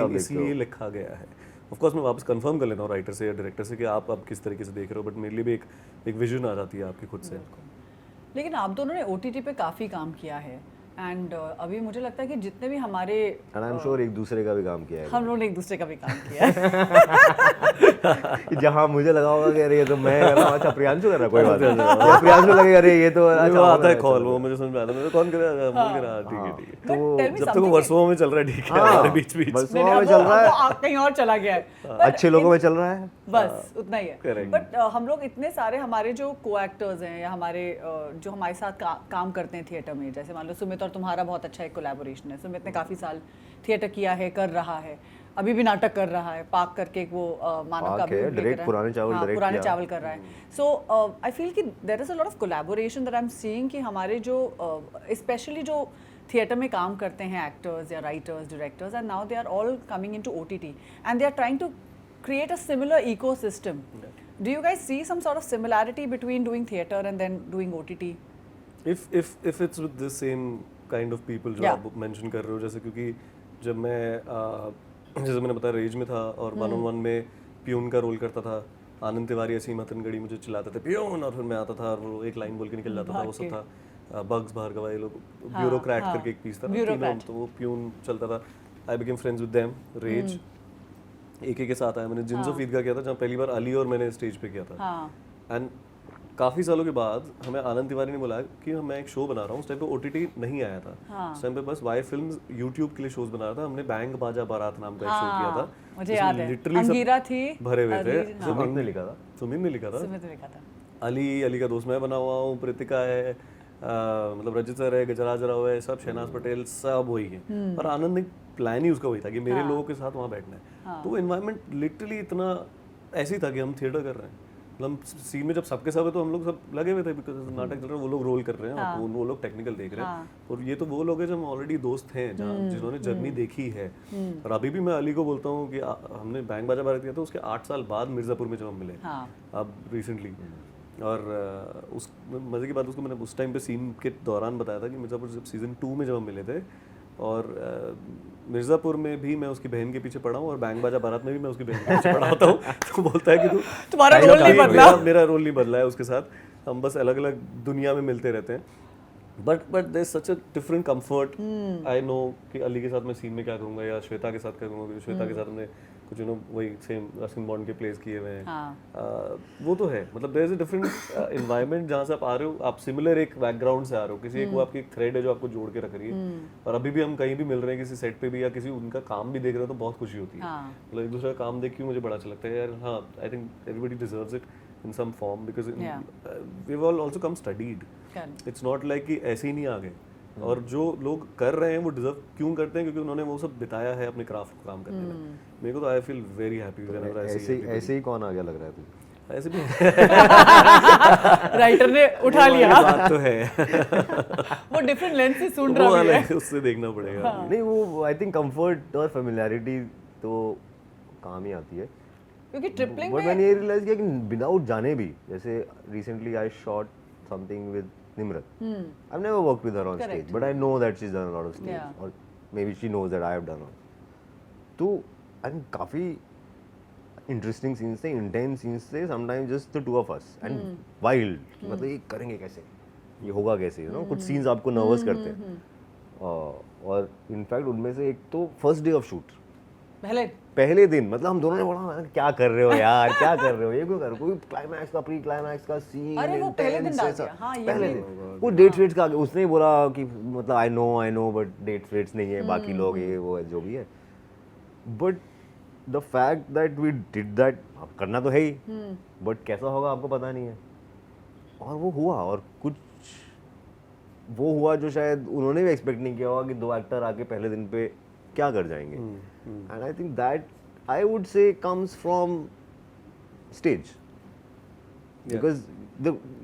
हूँ, इसलिए लिखा गया है। ऑफ कोर्स मैं वापस कंफर्म कर लेता हूँ राइटर से या डायरेक्टर से कि आप अब किस तरीके से देख रहे हो, बट मेरे लिए भी एक विजन आ जाती है आपकी खुद से। लेकिन आप दोनों ने OTT पे काफ़ी काम किया है, एंड अभी मुझे लगता है कि जितने भी हमारे एंड आई एम श्योर एक दूसरे का भी काम किया है, हम लोगों ने एक दूसरे का भी काम किया है। जहाँ मुझे लगा होगा कि अरे ये तो मैं कर रहा हूँ, अच्छा प्रियांशु कर रहा है, कोई बात नहीं, या प्रियांशु लगेगा अरे ये तो अच्छा आता है कॉल, वो मुझे समझ में आता है, कौन कर रहा है, ठीक है ठीक है, तो जब तक वो वर्षों में चल रहा है ठीक है, हमारे बीच बीच वर्षों में चल रहा है, कहीं और चला गया है, अच्छे लोगों में चल रहा है, बस उतना ही है। बट हम लोग इतने सारे हमारे जो को एक्टर्स हैं या हमारे जो हमारे साथ काम करते हैं थिएटर में, जैसे मान लो सुमित और तुम्हारा बहुत अच्छा एक कोलैबोरेशन है, सुमित ने काफ़ी साल थिएटर किया है, कर रहा है, अभी भी नाटक कर रहा है, पाक करके एक वो मानव का भी डायरेक्ट पुराने चावल कर रहा है। सो आई फील कि there is a lot of collaboration that I am seeing कि हमारे जो स्पेशली जो थिएटर में काम करते हैं एक्टर्स या writers directors, and now they are all coming into OTT and they are trying to create a similar ecosystem. Do you guys see some sort of similarity between doing theatre and then doing OTT? If it's with the same kind of people जो आप mention कर रहे हो, जैसे क्योंकि जब मैं जैसे मैंने बताया रेज में था और 1-on-1 में प्यून का रोल करता था, आनंद तिवारी असीम हथनगढ़ी मुझे चिल्लाते थे प्यून, और फिर मैं आता था और वो एक लाइन बोल के निकल जाता था, वो सब था बग्स भार्गव, ये लोग ब्यूरोक्रेट करके एक पीस था ना, तो वो प्यून चलता था। I became friends with them, रेज एक के साथ आया, मैंने जिन्स ऑफ ईदगाह किया था जहाँ पहली बार अली और मैंने स्टेज पे किया था, एंड काफ़ी सालों के बाद हमें आनंद तिवारी ने बोला कि मैं एक शो बना रहा हूँ, उस टाइम पे OTT नहीं आया था, उस टाइम पे बस वाई फिल्म्स यूट्यूब के लिए शोज बना रहा था, हमने बैंग बाजा बारात नाम का एक शो किया था, मुझे याद है, अंगीरा थी, भरे हुए थे, सुमित ने लिखा था, सुमित ने लिखा था, अली का दोस्त मैं बना हुआ हूँ, प्रीतिका है, मतलब रजित सर है, गजराज राव है, सब शहनाज पटेल, सब वही है, और आनंद ने प्लान ही उसका वही था कि मेरे लोगों के साथ वहाँ बैठना है, तो एनवायरनमेंट लिटरली इतना ऐसे ही था कि हम थिएटर कर रहे हैं, मतलब सीन में जब सबके सब है तो हम लोग सब लगे हुए थे, बिकॉज नाटक चल रहा है, वो लोग रोल कर रहे हैं, वो लोग टेक्निकल देख रहे हैं, और ये तो वो लोग हैं जो हम ऑलरेडी दोस्त हैं, जहाँ जिन्होंने जर्नी देखी है, और अभी भी मैं अली को बोलता हूँ कि हमने बैंग बाजा बारात किया था, उसके 8 साल बाद मिर्जापुर में जब हम मिले अब रिसेंटली, और उस मज़े की बात उसको मैंने उस टाइम पे सीन के दौरान बताया था कि मिर्ज़ापुर जब सीज़न 2 में जब हम मिले थे, और मिर्ज़ापुर में भी मैं उसकी बहन के पीछे पड़ा हूँ और बैंग बाजा बारात में भी मैं उसकी बहन के पीछे पड़ा होता हूँ, तो बोलता है कि तुम्हारा रोल नहीं बदला, मेरा रोल नहीं बदला है उसके साथ, हम बस अलग अलग दुनिया में मिलते रहते हैं, but there is such a different comfort. I know कि अली के साथ मैं सीन में क्या करूँगा या श्वेता के साथ करूँगा, क्योंकि श्वेता के साथ हमने कुछ वही सेम रस्किन बॉन्ड के प्लेस किए हुए हैं, वो तो है, मतलब there is a different environment जहाँ से आप आ रहे हो, आप सिमिलर एक बैकग्राउंड से आ रहे हो, किसी एक वो आपकी एक थ्रेड है जो आपको जोड़ के रख रही है, और अभी भी हम कहीं भी मिल रहे हैं किसी सेट पे भी या किसी उनका काम भी देख रहे हो तो बहुत खुशी होती है, मतलब एक दूसरे का काम देख के मुझे बड़ा अच्छा लगता है यार, हाँ I think everybody deserves it in some form because we've all also come studied. It's not like कि ऐसे ही नहीं आ गए, और जो लोग कर रहे हैं वो डिजर्व क्यों करते हैं, क्योंकि उन्होंने वो सब बिताया है अपने क्राफ्ट को काम करने में। मेरे को तो आई फील वेरी हैप्पी। ऐसे ही कौन आ गया लग रहा है तू? ऐसे भी राइटर ने उठा लिया, बात तो है वो डिफरेंट लेंस से सुन रहा है, उससे देखना पड़ेगा। नहीं वो आई थिंक कंफर्ट और फेमिलियरिटी तो काम ही आती है, क्योंकि ट्रिपलिंग में मैंने ये रियलाइज किया कि विदाउट जाने भी, जैसे recently I shot something with Nimrat, I have never worked with her on stage but I know that she is done a lot of stage, और maybe she knows that I have done also. तो and काफ़ी इंटरेस्टिंग सीन्स थे, इंटेंस सीन्स थे, sometimes just the two of us and wild, मतलब ये करेंगे कैसे, ये होगा कैसे, यू नो कुछ सीन्स आपको नर्वस करते हैं। और इनफैक्ट उनमें से एक तो फर्स्ट डे ऑफ शूट, पहले दिन, मतलब हम दोनों ने बोला क्या कर रहे हो यार, क्या कर रहे हो, ये क्यों कर रहे हो, कोई क्लाइमैक्स का प्री क्लाइमैक्स का सीन, अरे वो पहले दिन डाल दिया, हाँ ये पहले दिन वो डेट वेट्स का उसने ही बोला कि मतलब आई नो बट डेट वेट्स नहीं है, बाकी लोग ये वो है जो भी है, but the fact that we did that, करना तो है ही, बट कैसा होगा आपको पता नहीं है, और वो हुआ, और कुछ वो हुआ जो शायद उन्होंने भी एक्सपेक्ट नहीं किया होगा कि 2 एक्टर आके पहले दिन पे क्या कर जाएंगे, and I think that I would say comes from stage, because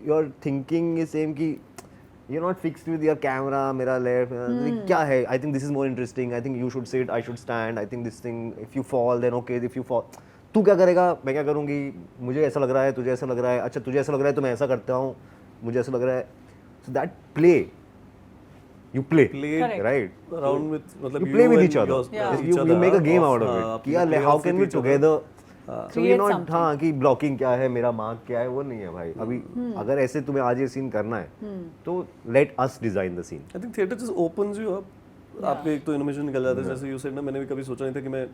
your thinking is same कि you're not fixed with your camera, मेरा left, क्या है, I think this is more interesting, I think you should sit, I should stand, I think this thing, if you fall then okay, if you fall, तू क्या करेगा, मैं क्या करूँगी, मुझे ऐसा लग रहा है, तुझे ऐसा लग रहा है, अच्छा तुझे ऐसा लग रहा है तो मैं ऐसा करता हूँ, मुझे ऐसा लग रहा है, so that play, you play, right, around with, मतलब you play with each other, Yeah. you make a game out of it, कि यार how can we together, so Create we're not, something. हाँ कि ब्लॉकिंग क्या है, मेरा मार्क क्या है, वो नहीं है भाई, अभी अगर ऐसे तुम्हें आज ये सीन करना है तो let us design the scene. I think theatre just opens you up, आपके एक तो इनोवेशन निकल जाता है, जैसे यू सेड ना, मैंने भी कभी सोचा नहीं था कि मैं,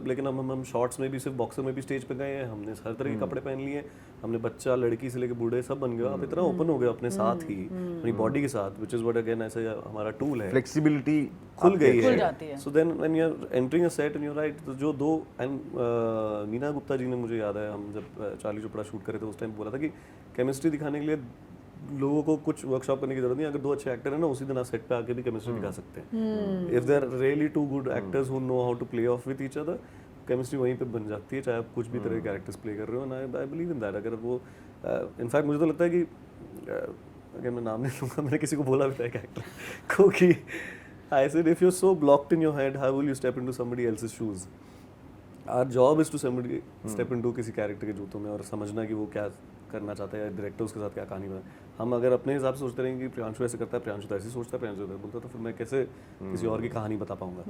लेकिन हम शॉर्ट्स में भी, सिर्फ बॉक्सर में भी स्टेज पे गए हैं, हमने हर तरह के कपड़े पहन लिए, हमने बच्चा लड़की से लेकर बूढ़े सब बन गए, आप इतना ओपन हो गए अपने साथ ही, अपनी बॉडी के साथ, विच इज व्हाट अगेन ऐसे हमारा टूल है, फ्लेक्सिबिलिटी खुल गई खुल जाती है। So then when you are entering a set and you right, तो जो दो, एंड नीना गुप्ता जी ने, मुझे याद है हम जब चार्ली चोपड़ा शूट करे थे उस टाइम बोला था कि केमिस्ट्री दिखाने के लिए लोगों को कुछ वर्कशॉप करने की जरूरत नहीं, अगर 2 अच्छे एक्टर है ना, उसी दिन आप सेट पे आके भी केमिस्ट्री दिखा सकते हैं, if they are really 2 good actors who know how to play off with each other, chemistry वहीं पे बन जाती है, चाहे आप कुछ भी तरह के कैरेक्टर्स प्ले कर रहे हो, and I believe in that. अगर वो इनफैक्ट मुझे तो लगता है कि अगर मैं नाम नहीं लूँगा, मैंने किसी को बोला भी था एक एक्टर को कि I said if you are so blocked in your head, how will you step into somebody else's shoes, our job is to somebody step into किसी कैरेक्टर के जूतों में और समझना कि वो क्या करना चाहता है, या डायरेक्टर उसके साथ क्या कहानी बना। हम अगर अपने हिसाब से सोचते रहेंगे कि प्रियांशु ऐसे करता है, प्रियांशु तो ऐसे सोचता है, प्रियांशु ऐसे बोलता है, तो फिर मैं कैसे किसी और की कहानी बता पाऊंगा।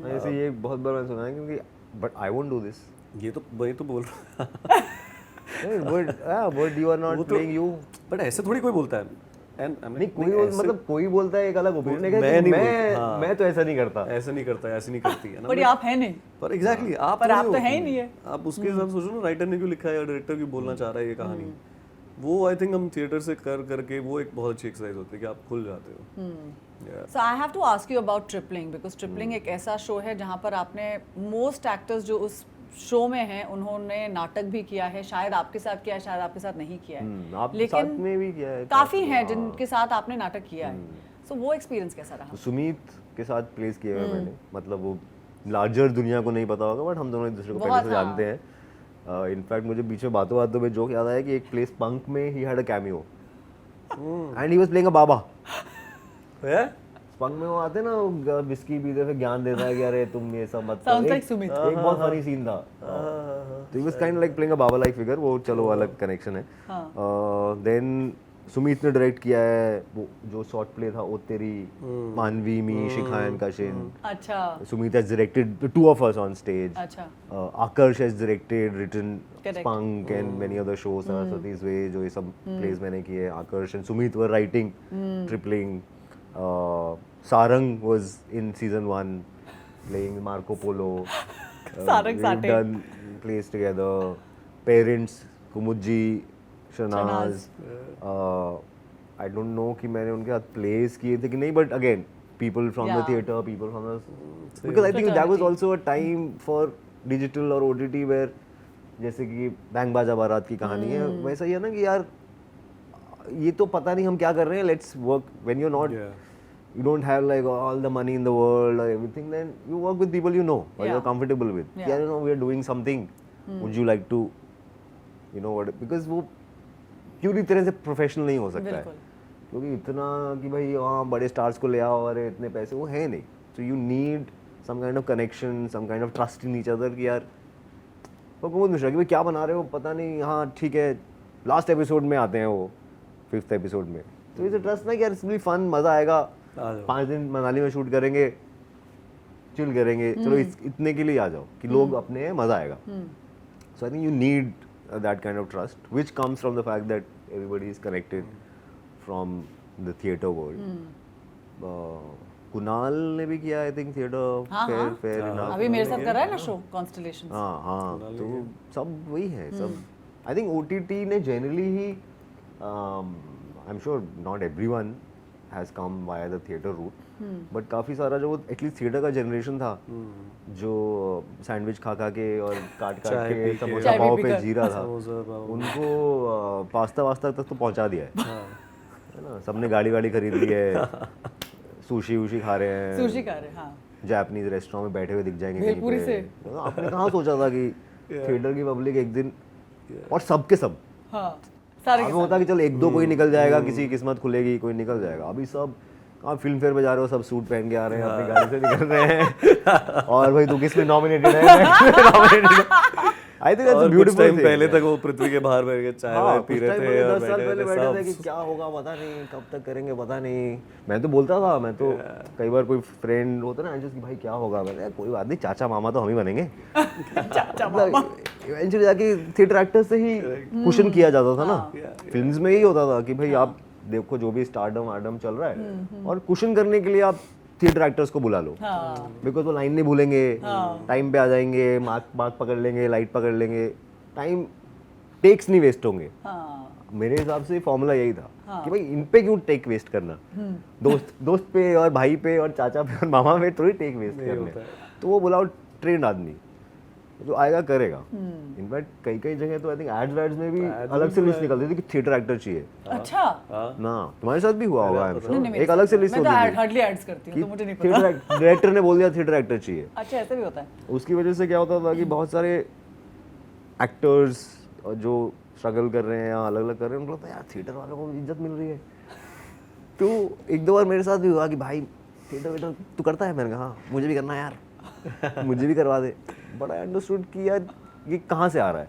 ऐसे ये बहुत बार मैंने सुना है, क्योंकि but I won't do this, ये तो वही तो बोल रहा but you are not playing you, but ऐसे थोड़ी कोई बोलता है, एंड नहीं कोई मतलब कोई बोलता है एक अलग ओपिनियन है, मैं नहीं मैं तो ऐसा नहीं करता, ऐसे नहीं करता, ऐसे नहीं करती है ना, पर ये आप है नहीं, पर एग्जैक्टली आप पर आप तो है ही नहीं है, आप उसके हिसाब से सोचो ना, राइटर ने क्यों लिखा है या डायरेक्टर क्यों बोलना चाह रहा है ये कहानी, वो आई थिंक हम थिएटर से कर करके वो एक बहुत अच्छी एक्सरसाइज होती है कि आप खुल जाते हो। So I have to ask you about tripling, because tripling एक ऐसा शो है जहाँ पर आपने मोस्ट एक्टर्स जो उस शो में हैं उन्होंने नाटक भी किया है, शायद आपके साथ किया है, शायद आपके साथ नहीं किया है, आपके साथ में भी किया है, काफी हैं जिनके साथ आपने नाटक किया है, सो वो एक्सपीरियंस कैसा रहा? सुमीत के साथ प्लेस किया है मैंने, मतलब वो लार्जर दुनिया को नहीं पता होगा, बट हम दोनों एक दूसरे को पहले से जानते हैं। इनफैक्ट मुझे बीच में बातों में जोक याद आया कि एक प्लेस पंक में he had a cameo and he was playing a baba. Punk में वो आते हैं ना, विस्की पीते फिर ज्ञान देता है कि अरे तुम ये सब मत करो, एक बहुत फनी सीन था, तो he was kind like playing a Baba like figure, वो चलो अलग कनेक्शन है। देन सुमीत ने डायरेक्ट किया है वो जो शॉर्ट प्ले था, ओ तेरी, मानवी मी, शिखायन का शिन, अच्छा, Sumeet has directed the two of us on stage, अच्छा, Akarsh has directed, written Spunk and many other shows, Saraswati's Way, जो ये सब plays मैंने किए, Akarsh and Sumit were writing Tripling, Sarang was in season 1 playing Marco Polo, Sarang we've done plays together, Parents, Kumudji, Shahnaz, I don't know कि मैंने उनके साथ प्लेस किए थे कि नहीं, but again people from the theatre, people from the, because I think that was also a time for digital और ओटीटी वेयर, जैसे कि बैंग बाजा बारात की कहानी है, वैसा ही है ना कि यार ये तो पता नहीं हम क्या कर रहे हैं, let's work, when you are not, you don't have like all the money in the world or everything, then you work with people you know or you're comfortable with, yeah, you know we are doing something, would you like to, you know what, because वो पूरी तरह से प्रोफेशनल नहीं हो सकता है, क्योंकि इतना कि भाई हाँ बड़े स्टार्स को ले आओ और इतने पैसे, वो है नहीं, so you need some kind of connection, some kind of trust in each other कि यार वो बहुत मुश्किल है कि भाई क्या बना रहे हो पता नहीं, हाँ ठीक है लास्ट एपिसोड में आते हैं वो 5th एपिसोड में, तो इसे ट्रस्ट ना कि यार इट्स फन, मज़ा आएगा, 5 दिन मनाली में शूट करेंगे, चिल करेंगे, चलो इतने के लिए आ जाओ कि लोग अपने हैं, मजा आएगा. So I think you need that kind of trust, which comes from the fact that everybody is connected from the theatre world. Kunal ने भी किया, I think theatre fair enough. अभी मेरे साथ कर रहा है ना शो कॉन्स्टलेशंस. हाँ, तो सब वही है, सब. I think OTT ने generally he, I'm sure not everyone has come via the theatre route, but काफी सारा जो एटलीस्ट थिएटर का जनरेशन था, जो सैंडविच खा के और काट के समोसा पाव पे जी रहा था, उनको पास्ता वास्ता तक तो पहुंचा दिया है ना. सबने गाड़ी खरीद ली है, सुशी खा रहे हैं, हाँ. जापानीज रेस्टोरेंट में बैठे हुए दिख जाएंगे कहीं भेलपुरी से. पे. आपने कहाँ सोचा था कि थिएटर की पब्लिक एक दिन, और सबके सब, हाँ, सारे अभी होता कि चलो एक दो कोई निकल जाएगा, किसी की किस्मत खुलेगी, कोई निकल जाएगा. अभी सब आप फिल्म फेयर में जा रहे हो, सब सूट पहन के आ रहे हैं, अपनी गाड़ी से निकल रहे हैं, और भाई तू किस में नॉमिनेटेड है. I think that's beautiful. Time पहले तक वो पृथ्वी के बाहर बैठ के चाय पी रहे थे और 10 साल पहले बैठे थे कि सब. क्या होगा पता नहीं, कब तक करेंगे पता नहीं. मैं तो बोलता था, मैं तो कई बार कोई फ्रेंड होता ना कि भाई क्या होगा, मैंने कोई बात नहीं, चाचा मामा तो हम ही बनेंगे. इवेंचुअली जाके थिएटर एक्टर्स से ही कुशन किया जाता था ना. फिल्म्स में ही होता था कि भाई आप देखो जो भी स्टारडम चल रहा है, और कुशन करने के लिए आप थिएटर एक्टर्स को बुला लो, बिकॉज वो लाइन नहीं भूलेंगे, टाइम पे आ जाएंगे, मार्क पकड़ लेंगे, लाइट पकड़ लेंगे, टाइम टेक्स नहीं वेस्ट होंगे. मेरे हिसाब से फॉर्मूला यही था कि भाई इन पे क्यों टेक वेस्ट करना, दोस्त पे और भाई पे और चाचा पे और मामा पे थोड़ी टेक वेस्ट करना. तो वो बुलाओ ट्रेंड आदमी, जो आएगा करेगा. इनफैक्ट कई जगह तो आई थिंक एड्स में भी अलग से लिस्ट निकलती थी कि थिएटर एक्टर चाहिए. अच्छा ना तुम्हारे साथ भी हुआ होगा, एक अलग से लिस्ट होती थी. मैं हार्डली एड्स करती हूं, तो मुझे नहीं पता. थिएटर डायरेक्टर ने बोल दिया थिएटर एक्टर चाहिए. अच्छा, ऐसा भी होता है. उसकी वजह से क्या होता था कि बहुत सारे एक्टर्स जो स्ट्रगल कर रहे हैं या अलग अलग कर रहे हैं, उनको लगता है यार थिएटर वालों को इज्जत मिल रही है. तो एक दो बार मेरे साथ भी हुआ कि भाई थिएटर तू करता है. मैंने कहा हाँ, मुझे भी करना है यार, मुझे भी करवा दे. बट आई अंडरस्टूड कि यार ये कहाँ से आ रहा है,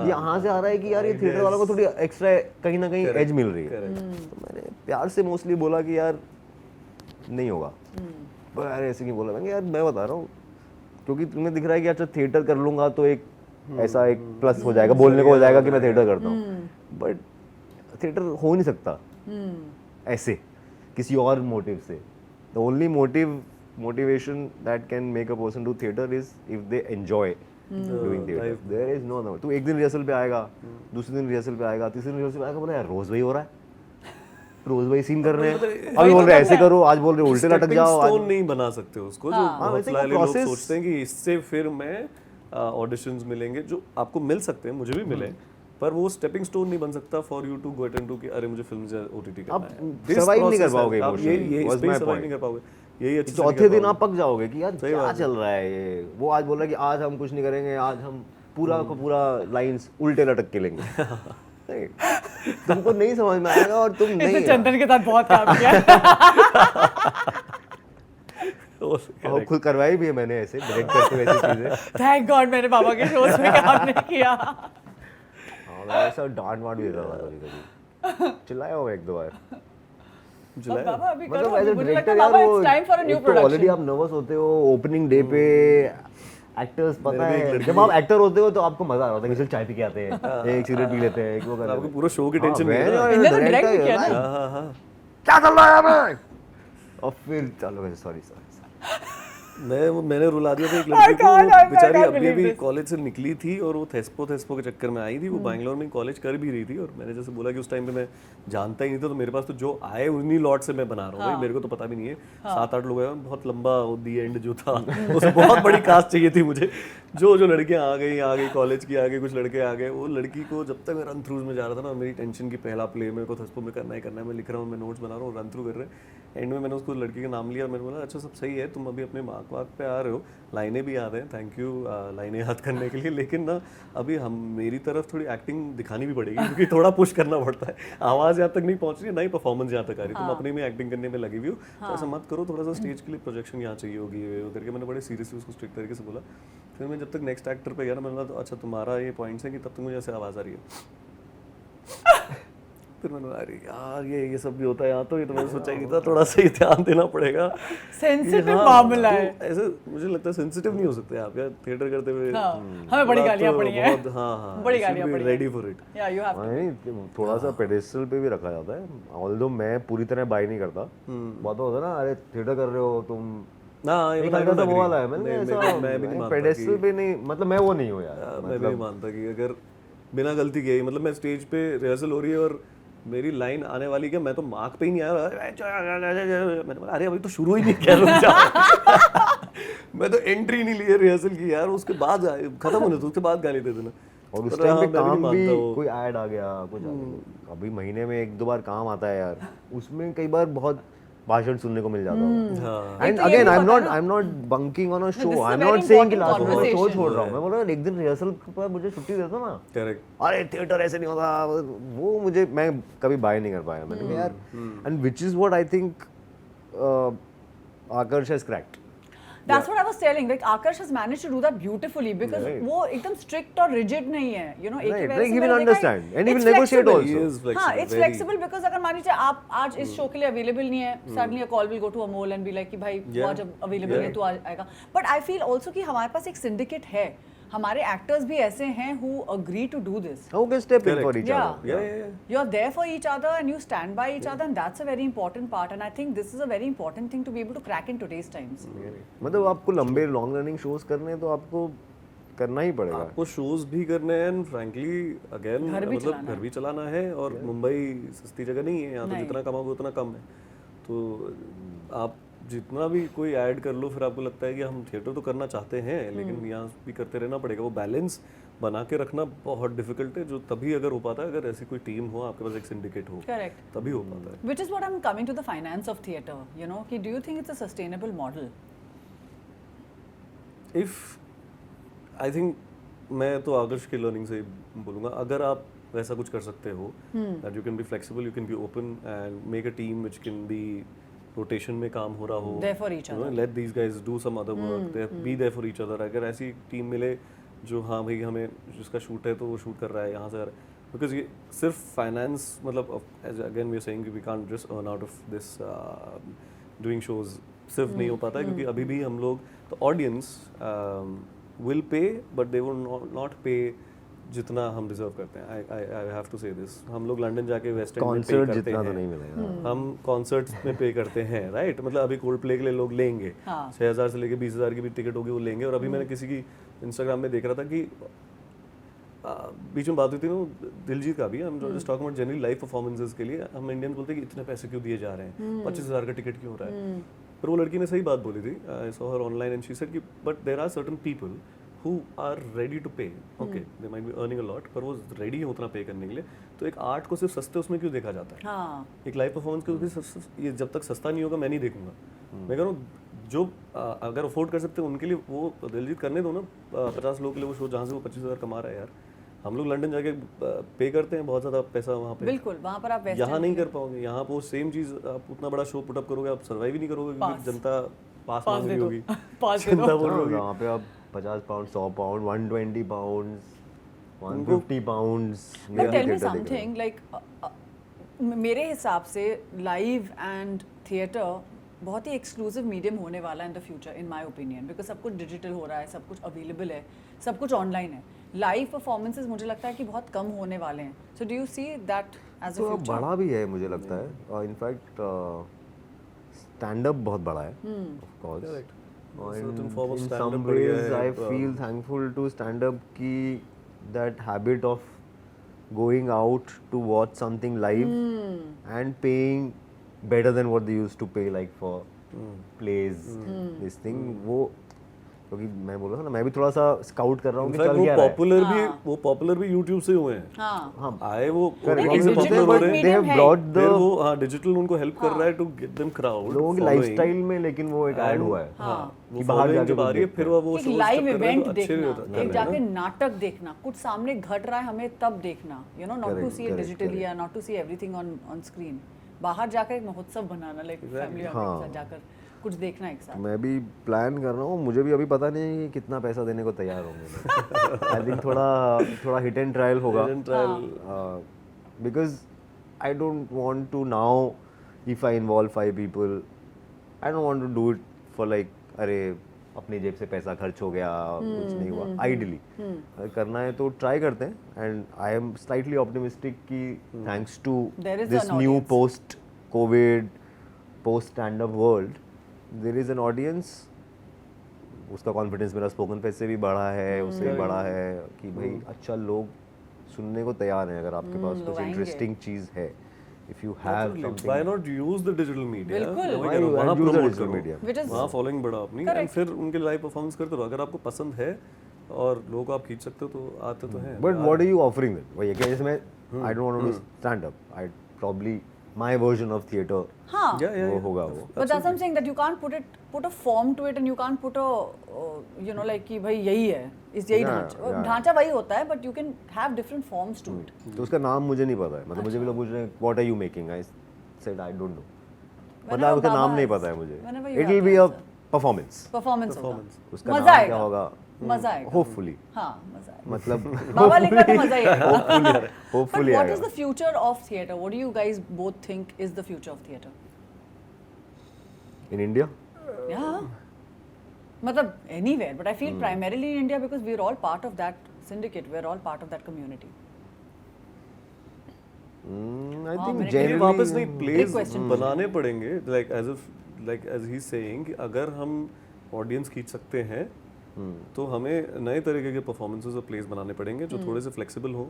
ये यहाँ से आ रहा है कि यार ये थिएटर वालों को थोड़ी एक्स्ट्रा कहीं ना कहीं एज मिल रही है. तो मैंने प्यार से मोस्टली बोला कि यार नहीं होगा. पर यार ऐसे नहीं बोला. मैंने यार मैं बता रहा हूँ, क्योंकि तुम्हें दिख रहा है कि अच्छा थिएटर कर लूंगा तो एक ऐसा एक प्लस हो जाएगा, बोलने को हो जाएगा कि मैं थिएटर करता हूँ. बट थिएटर हो नहीं सकता ऐसे किसी और मोटिव से. The only motivation that can make a person do theater is if they enjoy doing theater. There is no. तू एक दिन रिहर्सल पे आएगा, दूसरे दिन रिहर्सल पे आएगा, तीसरे दिन रिहर्सल पे आएगा, बोला यार रोज वही हो रहा है, रोज वही सीन कर रहे हैं. अभी बोल रहे ऐसे करो, आज बोल रहे उल्टे लटक जाओ. स्टोन नहीं बना सकते उसको, जो बहुत सारे लोग सोचते हैं कि इससे फिर मैं ऑडिशंस मिलेंगे, जो आपको मिल सकते हैं, मुझे भी मिले, पर वो स्टेपिंग स्टोन नहीं बन सकता for you to get into कि अरे मुझे फिल्म ओटीटी करना है. आप सर्वाइव नहीं कर पाओगे, ये सर्वाइव नहीं कर पाओगे. यही अच्छी चौथे दिन आप पक जाओगे कि यार क्या चल रहा है ये. वो आज बोल रहा है कि आज हम कुछ नहीं करेंगे, आज हम पूरा का पूरा लाइंस उल्टे लटक के लेंगे. तुमको नहीं समझ में आएगा और तुम नहीं. चंदन के साथ बहुत काम किया. और खुद करवाई भी है मैंने ऐसे डायरेक्ट करते हुए ऐसी चीजें. थैंक गॉड मैंने बाबा के शोज में काम नहीं किया. हाँ, मैं ऐसा डांट वाट भी देता था कभी-कभी, चिल्लाया होगा एक दो बार. बाबा अभी करो, मतलब अभी एज मुझे डायरेक्टर लगता है यार बाबा वो it's time for a new एक तो ऑलरेडी प्रोडक्शन. आप नर्वस होते हो ओपनिंग डे पे. एक्टर्स पता है जब आप एक्टर होते हो तो आपको मजा आ रहा होता है कि चल चाय पी के आते हैं, एक सिगरेट पी लेते हैं, एक वो करते हैं. आपको पूरा शो की टेंशन नहीं है. इन्होंने तो direct भी किया ना. हां क्या चल रहा है यहाँ पे, और फिर चलो सॉरी. मैंने रुला दिया था एक लड़की को, वो बेचारी अभी कॉलेज से निकली थी और वो थेस्पो के चक्कर में आई थी. वो बैंगलोर में कॉलेज कर भी रही थी, और मैंने जैसे बोला कि उस टाइम पे मैं जानता ही नहीं था, तो मेरे पास तो जो आए उन्हीं लॉट से मैं बना रहा हूँ. भाई मेरे को तो पता भी नहीं है, 7-8 लोग आए, बहुत लंबा दी एंड जो था उसमें बहुत बड़ी कास्ट चाहिए थी मुझे. जो लड़कियां आ गई कॉलेज की आ गई, कुछ लड़के आ गए. वो लड़की को जब तक मैं रन थ्रूज में जा रहा था ना, मेरी टेंशन की पहला प्ले मेरे को थेस्पो में करना है, मैं लिख रहा हूँ, मैं नोट्स बना रहा हूँ, रन थ्रू कर रहे हैं. एंड में मैंने उसको लड़की का नाम लिया. मैंने बोला अच्छा सब सही है, तुम अभी अपने मार्क वाक पे आ रहे हो, लाइनें भी याद हैं, थैंक यू लाइनें याद करने के लिए, लेकिन ना अभी हम मेरी तरफ थोड़ी एक्टिंग दिखानी भी पड़ेगी, क्योंकि थोड़ा पुश करना पड़ता है. आवाज़ यहाँ तक नहीं पहुँच रही है, ना ही परफॉर्मेंस यहाँ तक आ रही है, तुम अपने में एक्टिंग करने में लगी हुई हो, तो ऐसा मत करो, थोड़ा सा स्टेज के लिए प्रोजेक्शन यहाँ चाहिए होगी उधर के. मैंने बड़े सीरियसली उसको स्ट्रिक्ट तरीके से बोला. फिर मैं जब तक नेक्स्ट एक्टर पे गया ना, मैंने बोला तो अच्छा तुम्हारा ये पॉइंट्स है कि तब तक मुझे ऐसे आवाज़ आ रही है. फिर मैंने अरे यार ये सब भी होता है यहाँ तो, ये तो मैंने सोचा ही नहीं था, थोड़ा सा ही ध्यान देना पड़ेगा। सेंसिटिव मामला है। तो ऐसे मुझे लगता है सेंसिटिव नहीं हो सकते आप यार थिएटर करते हुए। हाँ, हमें बड़ी गालियाँ पड़ी हैं। हाँ, बड़ी गालियाँ पड़ी हैं। Ready for it. या यू हैव नहीं, थोड़ा सा पेडेस्टल पे भी रखा जाता है, ऑल्दो मैं पूरी तरह बाय नहीं करता। बहुत होता है ना, अरे थिएटर कर रहे हो तुम, ना एक हल्का सा वो वाला है, मैंने ऐसा मैं भी नहीं मानता पेडेस्टल पे नहीं, मतलब मैं वो नहीं हूँ यार। मैं भी नहीं मानता कि अगर बिना गलती किए, मतलब मैं स्टेज पे रिहर्सल हो रही है और मेरी लाइन आने वाली क्या, मैं तो मार्क पे ही नहीं आया, मैंने बोला अरे अभी तो शुरू ही नहीं किया, रुक जाओ। मैं तो एंट्री नहीं ली है रिहर्सल की यार, उसके बाद खत्म होने तो उसके बाद गाली दे देना। और उस टाइम पे काम भी कोई ऐड आ गया, कुछ आ गया, अभी महीने में 1-2 बार काम आता है यार, उसमें कई बार बहुत भाषण सुनने को मिल जाता है। And again I am not bunking on a show, I am not saying कि लास्ट में शो छोड़ रहा हूं, मैं बोल रहा हूं एक दिन रिहर्सल पर मुझे छुट्टी दे दो ना। करेक्ट। अरे थिएटर ऐसे नहीं होता, वो मुझे, मैं कभी बाय नहीं कर पाया। मैंने कहा यार, and which is what I think Akarsh has cracked. That's what I was telling. Like Akash has managed to do that beautifully because वो एकदम strict और rigid नहीं है. You know, एक ही वजह से he will मैंने देखा understand है, and he will it's negotiate flexible. also. He is flexible, हाँ, it's very. flexible because अगर मान लीजिए आप आज इस शो के लिए available नहीं है, suddenly a call will go to Amol and be like कि भाई वो आज available नहीं, तू आएगा. But I feel also कि हमारे पास एक syndicate है. हमारे एक्टर्स भी ऐसे हैं who agree to do this. Who can step in for each Yeah. other? Yeah. You're there for each other and you stand by each other, and that's a very important part. And I think this is a very important thing to be able to crack in today's times. मतलब आपको लंबे लॉन्ग रनिंग शोज करने हैं तो आपको करना ही पड़ेगा। आपको शोज भी करने हैं एंड फ्रैंकली अगेन मतलब घर भी चलाना है, और मुंबई सस्ती जगह नहीं है, यहाँ तो जितना कमाओगे उतना कम है। तो आप जितना भी कोई ऐड कर लो, फिर आपको लगता है कि हम थिएटर तो करना चाहते हैं लेकिन यहाँ भी करते रहना पड़ेगा। वो बैलेंस बना के रखना बहुत डिफिकल्ट है, जो तभी अगर हो पाता है अगर ऐसी कोई टीम हो, आपके पास एक सिंडिकेट हो, Correct. तभी हो पाता है। Which is what I'm coming to the finance of theatre. You know, कि do you think it's a sustainable model? If I think, मैं तो आदर्श की लर्निंग से बोलूँगा, अगर आप वैसा कुछ कर सकते हो that you can be flexible, you can be open and make a team which can be rotation में काम हो रहा हो, There for each other. Let these guys do some other work, they be there for each other. अगर ऐसी टीम मिले जो हाँ भाई हमें जिसका शूट है तो वो शूट कर रहा है यहाँ से, बिकॉज ये सिर्फ फाइनेंस, मतलब again we are saying we can't just earn out of this doing shows, सिर्फ नहीं हो पाता है क्योंकि अभी भी हम लोग, तो audience will pay but they will not पे जितना हम डिजर्व करते हैं। आई हैव टू से दिस, हम लोग लंदन जाके वेस्ट एंड में पे कॉन्सर्ट करते जितना तो हैं, नहीं मिलेगा। हम कॉन्सर्ट्स में पे करते हैं, राइट? मतलब अभी कोल्ड प्ले के लिए लोग लेंगे, 6,000 से लेके 20,000 की भी टिकट होगी वो लेंगे। और अभी मैंने किसी की इंस्टाग्राम में देख रहा था कि बीच में बात हुई थी ना दिलजीत का भी, हम just talking about generally live performances के लिए हम इंडियंस बोलते हैं कि इतने पैसे क्यों दिए जा रहे हैं, 25,000 का टिकट क्यों हो रहा है। पर वो लड़की ने सही बात बोली थी, I saw her online and she said कि but there are certain people who are ready to pay, okay, they might be earning a lot, पर वो रेडी है उतना पे करने के लिए। तो एक आर्ट को सिर्फ सस्ते उसमें क्यों देखा जाता है? हाँ. एक लाइव परफॉर्मेंस को भी ये जब तक सस्ता नहीं होगा मैं नहीं देखूंगा। मैं कह रहा हूँ जो अगर अफोर्ड कर सकते हैं उनके लिए वो दिलजीत करने दो ना, 50 लोगों के लिए वो शो जहाँ से वो 25,000 कमा रहा है यार। हम लोग लंदन जाके पे करते हैं बहुत ज़्यादा पैसा वहाँ पे, बिल्कुल वहाँ पर आप यहाँ नहीं कर पाओगे। यहाँ पर वो सेम चीज़, आप उतना बड़ा शो पुटअप करोगे आप सर्वाइव ही नहीं करोगे क्योंकि जनता पास मांग रही होगी, जनता बोल रही होगी वहाँ पे आप 50 pound, 100 pound, 120 pound, 150 pound. But tell me something, like मेरे हिसाब से लाइव एंड थिएटर बहुत ही एक्सक्लूसिव मीडियम होने वाला है in the future, in my opinion, because सब कुछ डिजिटल हो रहा है, सब कुछ अवेलेबल है, सब कुछ ऑनलाइन है। लाइव परफॉर्मेंसेस मुझे लगता है कि बहुत कम होने वाले हैं। So do you see that as a future? बड़ा भी है मुझे लगता है, इनफैक्ट स्टैंड अप बहुत बड़ा है, of course. Certain form of In stand-up some बढ़ गया ways, है, I feel thankful to stand up की that habit of going out to watch something live and paying better than what they used to pay like for plays, this thing, वो क्योंकि मैं बोल रहा था ना, मैं भी थोड़ा सा स्काउट कर रहा हूँ कि चल क्या रहा है। वो पॉपुलर भी YouTube से हुए हैं। हाँ. आए वो Correct. से Digital पॉपुलर हो रहे हैं, They have brought the फिर वो हाँ डिजिटल उनको हेल्प कर रहा है टू गेट देम क्राउड, लोगों की लाइफस्टाइल में, लेकिन वो एक ऐड हुआ है वो कि बाहर जाके जब आ रही है फिर वो एक लाइव इवेंट देखना, एक जाके नाटक देखना, कुछ सामने घट रहा है हमें तब देखना, you know, not to see it digitally या not to see everything on screen. बाहर जाकर एक महोत्सव बनाना, लाइक फैमिली के साथ जाकर कुछ देखना एक साथ। मैं भी प्लान कर रहा हूँ, मुझे भी अभी पता नहीं कि कितना पैसा देने को तैयार होंगे। आई थिंक थोड़ा हिट एंड ट्रायल होगा, because I don't want to now, if I involve 5 people, I don't want to do it for like, अरे अपनी जेब से पैसा खर्च हो गया, कुछ नहीं हुआ. Ideally, अगर करना है तो try करते हैं. And I am slightly optimistic कि thanks to There is this an new audience. post-COVID, post-stand-up world, there is an audience. उसका कॉन्फिडेंस मेरा स्पोकन फेस्ट से भी बढ़ा है, उससे भी बढ़ा है कि भाई अच्छा लोग सुनने को तैयार हैं अगर आपके पास लोग कुछ आएंगे। इंटरेस्टिंग चीज़ है. If you have Why something, not use the digital media? बिल्कुल। मैं Why कह रहा हूँ, not वहाँ use the promote digital करो, media? Which is- वहाँ फॉलोइंग बढ़ाओ अपनी, and Correct. फिर उनके लाइव परफॉर्मेंस करते रहो. अगर आपको पसंद है और लोग आप खींच सकते हो तो आते तो हैं. but what are you offering them? वही है कि जैसे मैं I don't want to do stand up. I probably my version of theatre हाँ. वो होगा वो. But that's what I'm saying, that you can't put a form to it, and you can't put a like कि भाई यही है, इस यही Yeah. ढांचा वही होता है, but you can have different forms to it. तो उसका नाम मुझे नहीं पता है. मतलब मुझे भी लोग पूछ रहे हैं what are you making? I said I don't know. मतलब उसका नाम नहीं पता है मुझे. whenever you It will have be the a answer. performance. Performance होगा. उसका मजा नाम क्या आएगा. होगा? मजा आएगा. Hopefully. हाँ, मजा आएगा. मतलब बाबा लिख रहा तो मजा ही आएगा. But hopefully what आएगा. is the future of theatre? What do you guys both think is the future of theatre? In India? Yeah. मतलब anywhere, but I feel primarily in India because we're all part of that syndicate. We're all part of that community. I हाँ, think मैंने ये generally वापस नहीं Big प्लेस question. बनाने पड़ेंगे, like as he's saying कि अगर हम ऑडियंस खींच सकते हैं तो हमें नए तरीके के परफॉर्मेंसेस और प्लेस बनाने पड़ेंगे जो थोड़े से फ्लेक्सिबल हो.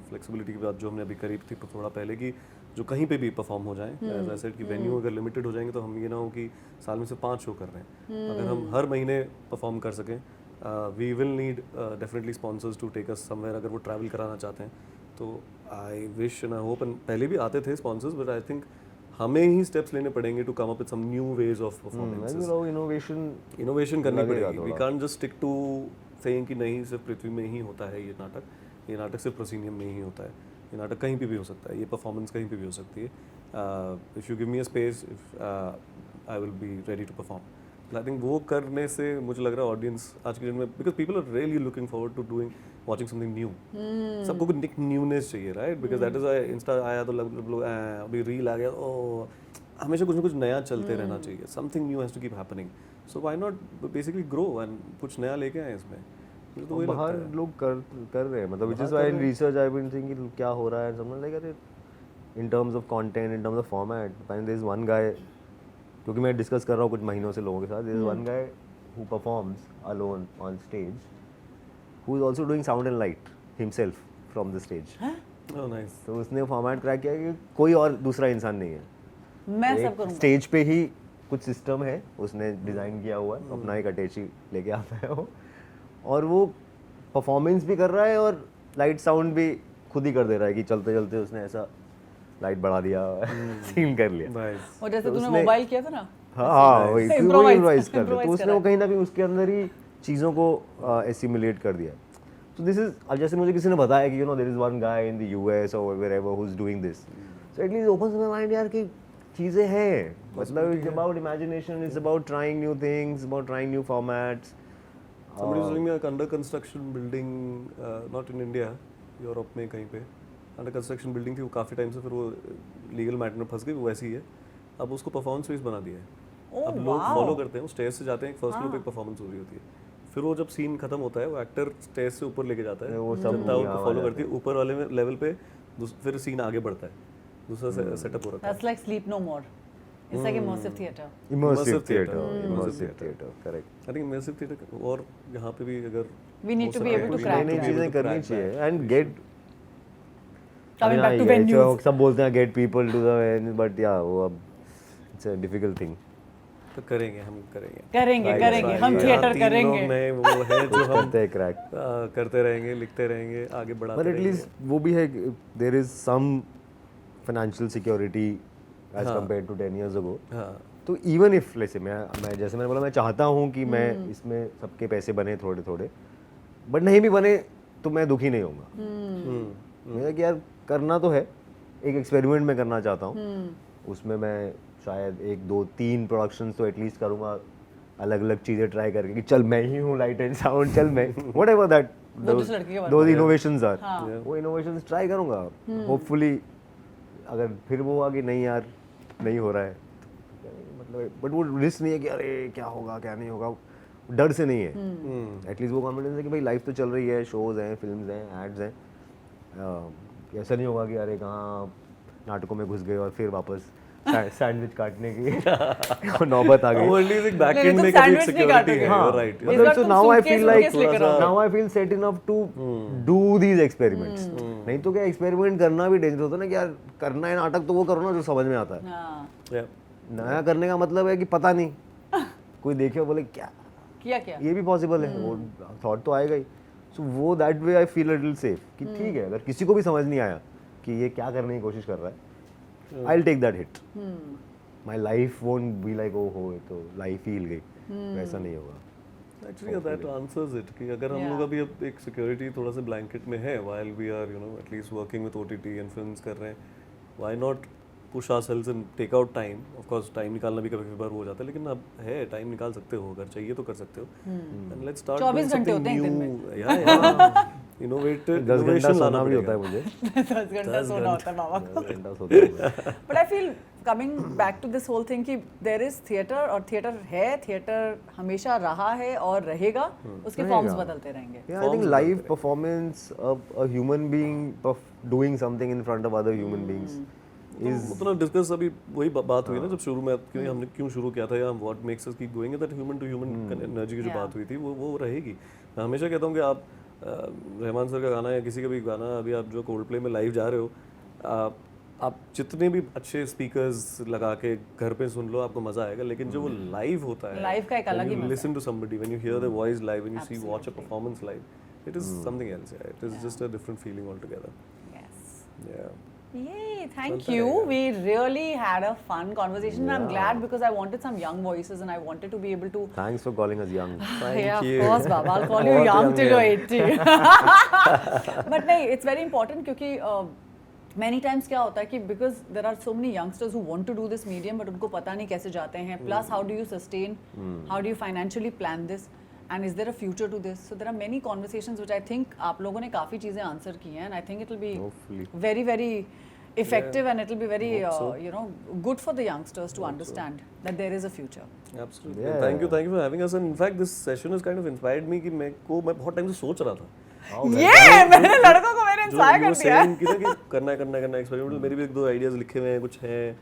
फ्लेक्सिबिलिटी की बात जो हमने अभी करी थी थोड़ा पहले कि जो कहीं पे भी परफॉर्म हो जाएं. एज आई सेड कि वेन्यू अगर लिमिटेड हो जाएंगे तो हम ये ना हो कि साल में से 5 शो कर रहे हैं. अगर हम हर महीने परफॉर्म कर सकें, we will need definitely sponsors to take us somewhere अगर वो ट्रैवल कराना चाहते हैं. तो I wish and I hope, and पहले भी आते थे स्पॉन्सर्स, बट आई थिंक हमें ही स्टेप्स लेने पड़ेंगे to come up with some new ways of I performance. think लोग इनोवेशन करनी लगेगा पड़ेगी. वी थोड़ा. Can't just stick to saying कि नहीं सिर्फ पृथ्वी में ही होता है ये नाटक सिर्फ प्रोसीनियम में ही होता है. ये नाटक कहीं पे भी हो सकता है, ये परफॉर्मेंस कहीं पे भी हो सकती है. If you give me a space, I will be ready to perform. I think वो करने से मुझे लग रहा है ऑडियंस आज के दिन में, because people are really looking forward to doing watching something new. सबको कुछ न्यूनेस चाहिए, right? Because that is insta आया तो लोग अभी रील आ गया, ओ हमेशा कुछ ना कुछ नया चलते रहना चाहिए. Something new has to keep happening. So why not basically grow and कुछ नया लेके आए इसमें. मुझे तो वही लगता बाहर है. लोग कर रहे हैं. मतलब which is बाहर why कर in रहे हैं. research I've been thinking क्या हो रहा है, something like अरे in terms of content, in terms of format. And there is one guy, क्योंकि मैं डिस्कस कर रहा हूँ कुछ महीनों से लोगों के साथ. there is one guy who performs alone on stage, who is also doing sound and light himself from the stage. Oh, nice. तो उसने फॉर्मेट क्रैक किया कि कोई और दूसरा इंसान नहीं है. मैं सब करूँगा. स्टेज पे ही कुछ सिस्टम है उसने डिज़ाइन किया हुआ है, अपना एक अटैची लेके आता है वो, और वो परफॉर्मेंस भी कर रहा है और लाइट साउंड भी खुद ही कर दे रहा है कि चलते चलते उसने ऐसा लाइट बढ़ा दिया, सीन कर लिया. Nice. और जैसे तो तूने उसने- मोबाइल किया था ना, हाँ वही Improvise- इम्प्रोवाइज कर improvise तो उसने करा वो है. कहीं ना कहीं उसके अंदर ही चीज़ों को एसिमुलेट कर दिया. तो दिस इज, अब जैसे मुझे किसी ने बताया कि there is one guy in the US और wherever who is doing this, so at least opens my mind यार कि चीज़ें हैं. मतलब it's about imagination, it's about trying new things, about trying new formats. Somebody was telling me a under construction building, not in India, Europe में कहीं पे अंडर कंस्ट्रक्शन बिल्डिंग थी. वो काफ़ी टाइम से फिर वो लीगल मैटर में फंस गई, वो वैसी ही है. अब उसको परफॉर्मेंस स्पेस बना दिया है. Oh, अब लोग wow. फॉलो करते हैं, स्टेज से जाते हैं, फर्स्ट फ्लोर पे परफॉर्मेंस हो रही होती है. फिर वो जब सीन खत्म होता है वो एक्टर स्टेज से ऊपर लेके जाता है, वो सब जनता यहाँ उनको फॉलो आ करती है. ऊपर वाले में लेवल पे फिर सीन आगे बढ़ता है, दूसरा सेटअप हो रहा है. that's like Sleep No More. It's like immersive theatre. Immersive Immersive theatre. Theatre, Immersive immersive theatre. Theatre, correct. I think immersive theatre और यहाँ पे भी अगर We need हो to be सके able to we crack need नई to नई be able चीज़ें to करनी crack चाहिए that. And get Coming back to venues. सब बोलते हैं get people to the venue, but या वो अब इट्स अ डिफिकल्ट थिंग. तो करेंगे, हम करेंगे. करेंगे Right, करेंगे right. हम ये थिएटर तीन लोग करेंगे. नए वो है जो हम करते हैं क्रैक. करते रहेंगे, लिखते रहेंगे, आगे बढ़ाते बट एटलीस्ट वो भी है, there is some financial security as compared to 10 years ago. हाँ. तो इवन इफ जैसे मैं जैसे मैंने बोला, मैं चाहता हूँ कि मैं इसमें सबके पैसे बने थोड़े थोड़े, बट नहीं भी बने तो मैं दुखी नहीं होऊंगा. मेरा कि यार करना तो है, एक एक्सपेरिमेंट में करना चाहता हूँ. उसमें मैं शायद 1 2 3 प्रोडक्शंस तो एटलीस्ट करूँगा, अलग अलग चीज़ें ट्राई करके कि चल मैं ही हूँ लाइट एंड साउंड, चल मैं व्हाटएवर दैट वो जिस लड़के के बारे में दोज इनोवेशंस आर, हाँ. वो इनोवेशंस ट्राई करूँगा. होपफुली अगर फिर वो हुआ कि नहीं यार नहीं हो रहा है तो मतलब बट वो रिस्क नहीं है कि अरे क्या होगा क्या नहीं होगा, डर से नहीं है। एटलीस्ट वो कॉन्फिडेंस है कि भाई लाइफ तो चल रही है, शोज हैं, फिल्म्स हैं, एड्स हैं, ऐसा नहीं होगा कि अरे कहाँ नाटकों में घुस गए और फिर वापस सैंडविच काटने की नौबत आ गई। वो एटलीस्ट एक बैक नहीं, एंड तुम में कभी sandwich नहीं सिक्योरिटी काटोगे। है, हाँ, राइट। इस मतलब बार so तुम now I suitcase feel like वुटकेस लेकर आओ। now I feel set enough to do these experiments। नहीं तो क्या एक्सपेरिमेंट करना भी डेंजर होता है ना कि यार करना है नाटक तो वो करो ना जो समझ में आता है। हाँ, Yeah. नया करने का मतलब है कि पता नहीं कोई देखे बोले क्या किया ये भी पॉसिबल है, वो थॉट तो आएगा ही। सो वो that way I feel little safe कि ठीक है अगर किसी को भी समझ नहीं आया कि ये क्या करने की कोशिश कर रहा है, I will take that hit. My life won't be like ओ हो तो लाइफ ही हिल गई, वैसा नहीं होगा। एक्चुअली दैट आंसर्स इट कि अगर हम Yeah. लोग अभी अब एक सिक्योरिटी थोड़ा सा ब्लैंकेट में है while we are at least working with OTT and films कर रहे हैं, why not push ourselves and take out time. Of course time निकालना भी कभी बार हो जाता है, लेकिन अब है टाइम निकाल सकते हो, अगर चाहिए तो कर सकते हो। एंड लेट्स स्टार्ट 24 घंटे होते हैं एक दिन में। या इनोवेटिव 10 घंटा इनोवेशन सोना लाना भी होता है पड़ेगा। मुझे। 10 घंटा सोना होता है बाबा को। 10 घंटा सोता हूँ मैं। But I feel coming back to this whole thing कि देयर इज थिएटर और थिएटर है, थिएटर हमेशा रहा है और रहेगा, उसके फॉर्म्स रहेगा। बदलते रहेंगे। Yeah, I think live performance of a human being of doing something in front of other human beings is उतना डिस्कस अभी वही बात हुई ना जब शुरू में कि हमने क्यों शुरू किया था या what makes us keep going, that human to human energy की जो Yeah. बात हुई थी वो रहेगी। मैं हमेशा कहता हूँ कि आप रहमान सर का गाना या किसी का भी गाना, अभी आप जो कोल्ड प्ले में लाइव जा रहे हो, आप जितने भी अच्छे स्पीकर्स लगा के घर पे सुन लो आपको मजा आएगा, लेकिन जो वो लाइव होता है, Live का एक अलग ही मजा है। Listen to somebody, when you hear the voice live, when you see watch a performance live, it is something else. It is just a different feeling all together. Yes. Yeah Yay, thank you. We really had a fun conversation. I'm glad because I wanted some young voices and I wanted to be able to. thanks for calling us young. Yeah, you. of course, Baba. I'll call you बहुत young young till you're है। 80. But नहीं, it's very important क्योंकि many times क्या होता है कि because there are so many youngsters who want to do this medium but उनको पता नहीं कैसे जाते हैं. Plus, how do you sustain? How do you financially plan this? And is there a future to this? So there are many conversations which I think आप लोगों ने काफी चीजें आंसर की हैं and I think it will be Hopefully. very very effective and it will be very Hope so. good for the youngsters to understand that there is a future. Absolutely. Yeah. Thank you for having us. And in fact, this session has kind of inspired me कि मैं बहुत टाइम से सोच रहा था। ये मैंने लड़कों को मैंने जो इंस्पायर you कर were दिया saying कि ना कि करना है एक्सपेरिमेंटल। मेरे भी एक दो आइडियाज लिखे हुए हैं, कुछ हैं,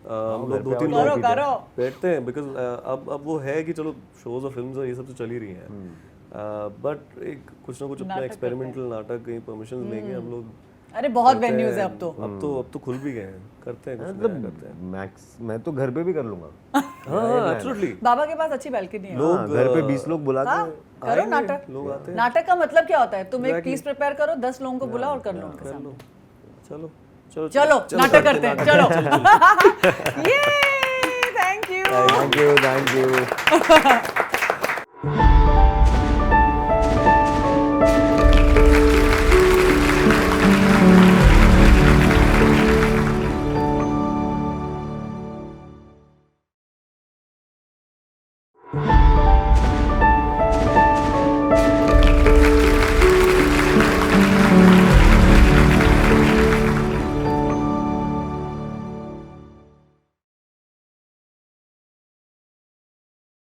हम लोग घर पे 2-3 आओ, लोग करो बैठते हैं बिकॉज अब वो है कि चलो शोज और फिल्म्स और ये सब तो चल ही रही हैं, बट एक कुछ ना कुछ अपना नाटक एक्सपेरिमेंटल नाटक कहीं परमिशन लेंगे हम लोग। अरे बहुत करते वेन्यूज है हैं। अब तो अब तो खुल भी गए हैं, करते हैं कुछ नया मतलब करते हैं। मैक्स मैं तो घर पे भी कर लूंगा। हाँ एब्सोल्युटली। बाबा के पास अच्छी बैल्कनी है। हाँ, घर पे 20 लोग बुला हाँ, के करो नाटक। लोग आते हैं, नाटक का मतलब क्या होता है? तुम एक Exactly. पीस प्रिपेयर करो, 10 लोगों को बुलाओ और कर लो उनके कर सामने। लो, चलो चलो चलो नाटक करते हैं, चलो। ये थैंक यू। Thank you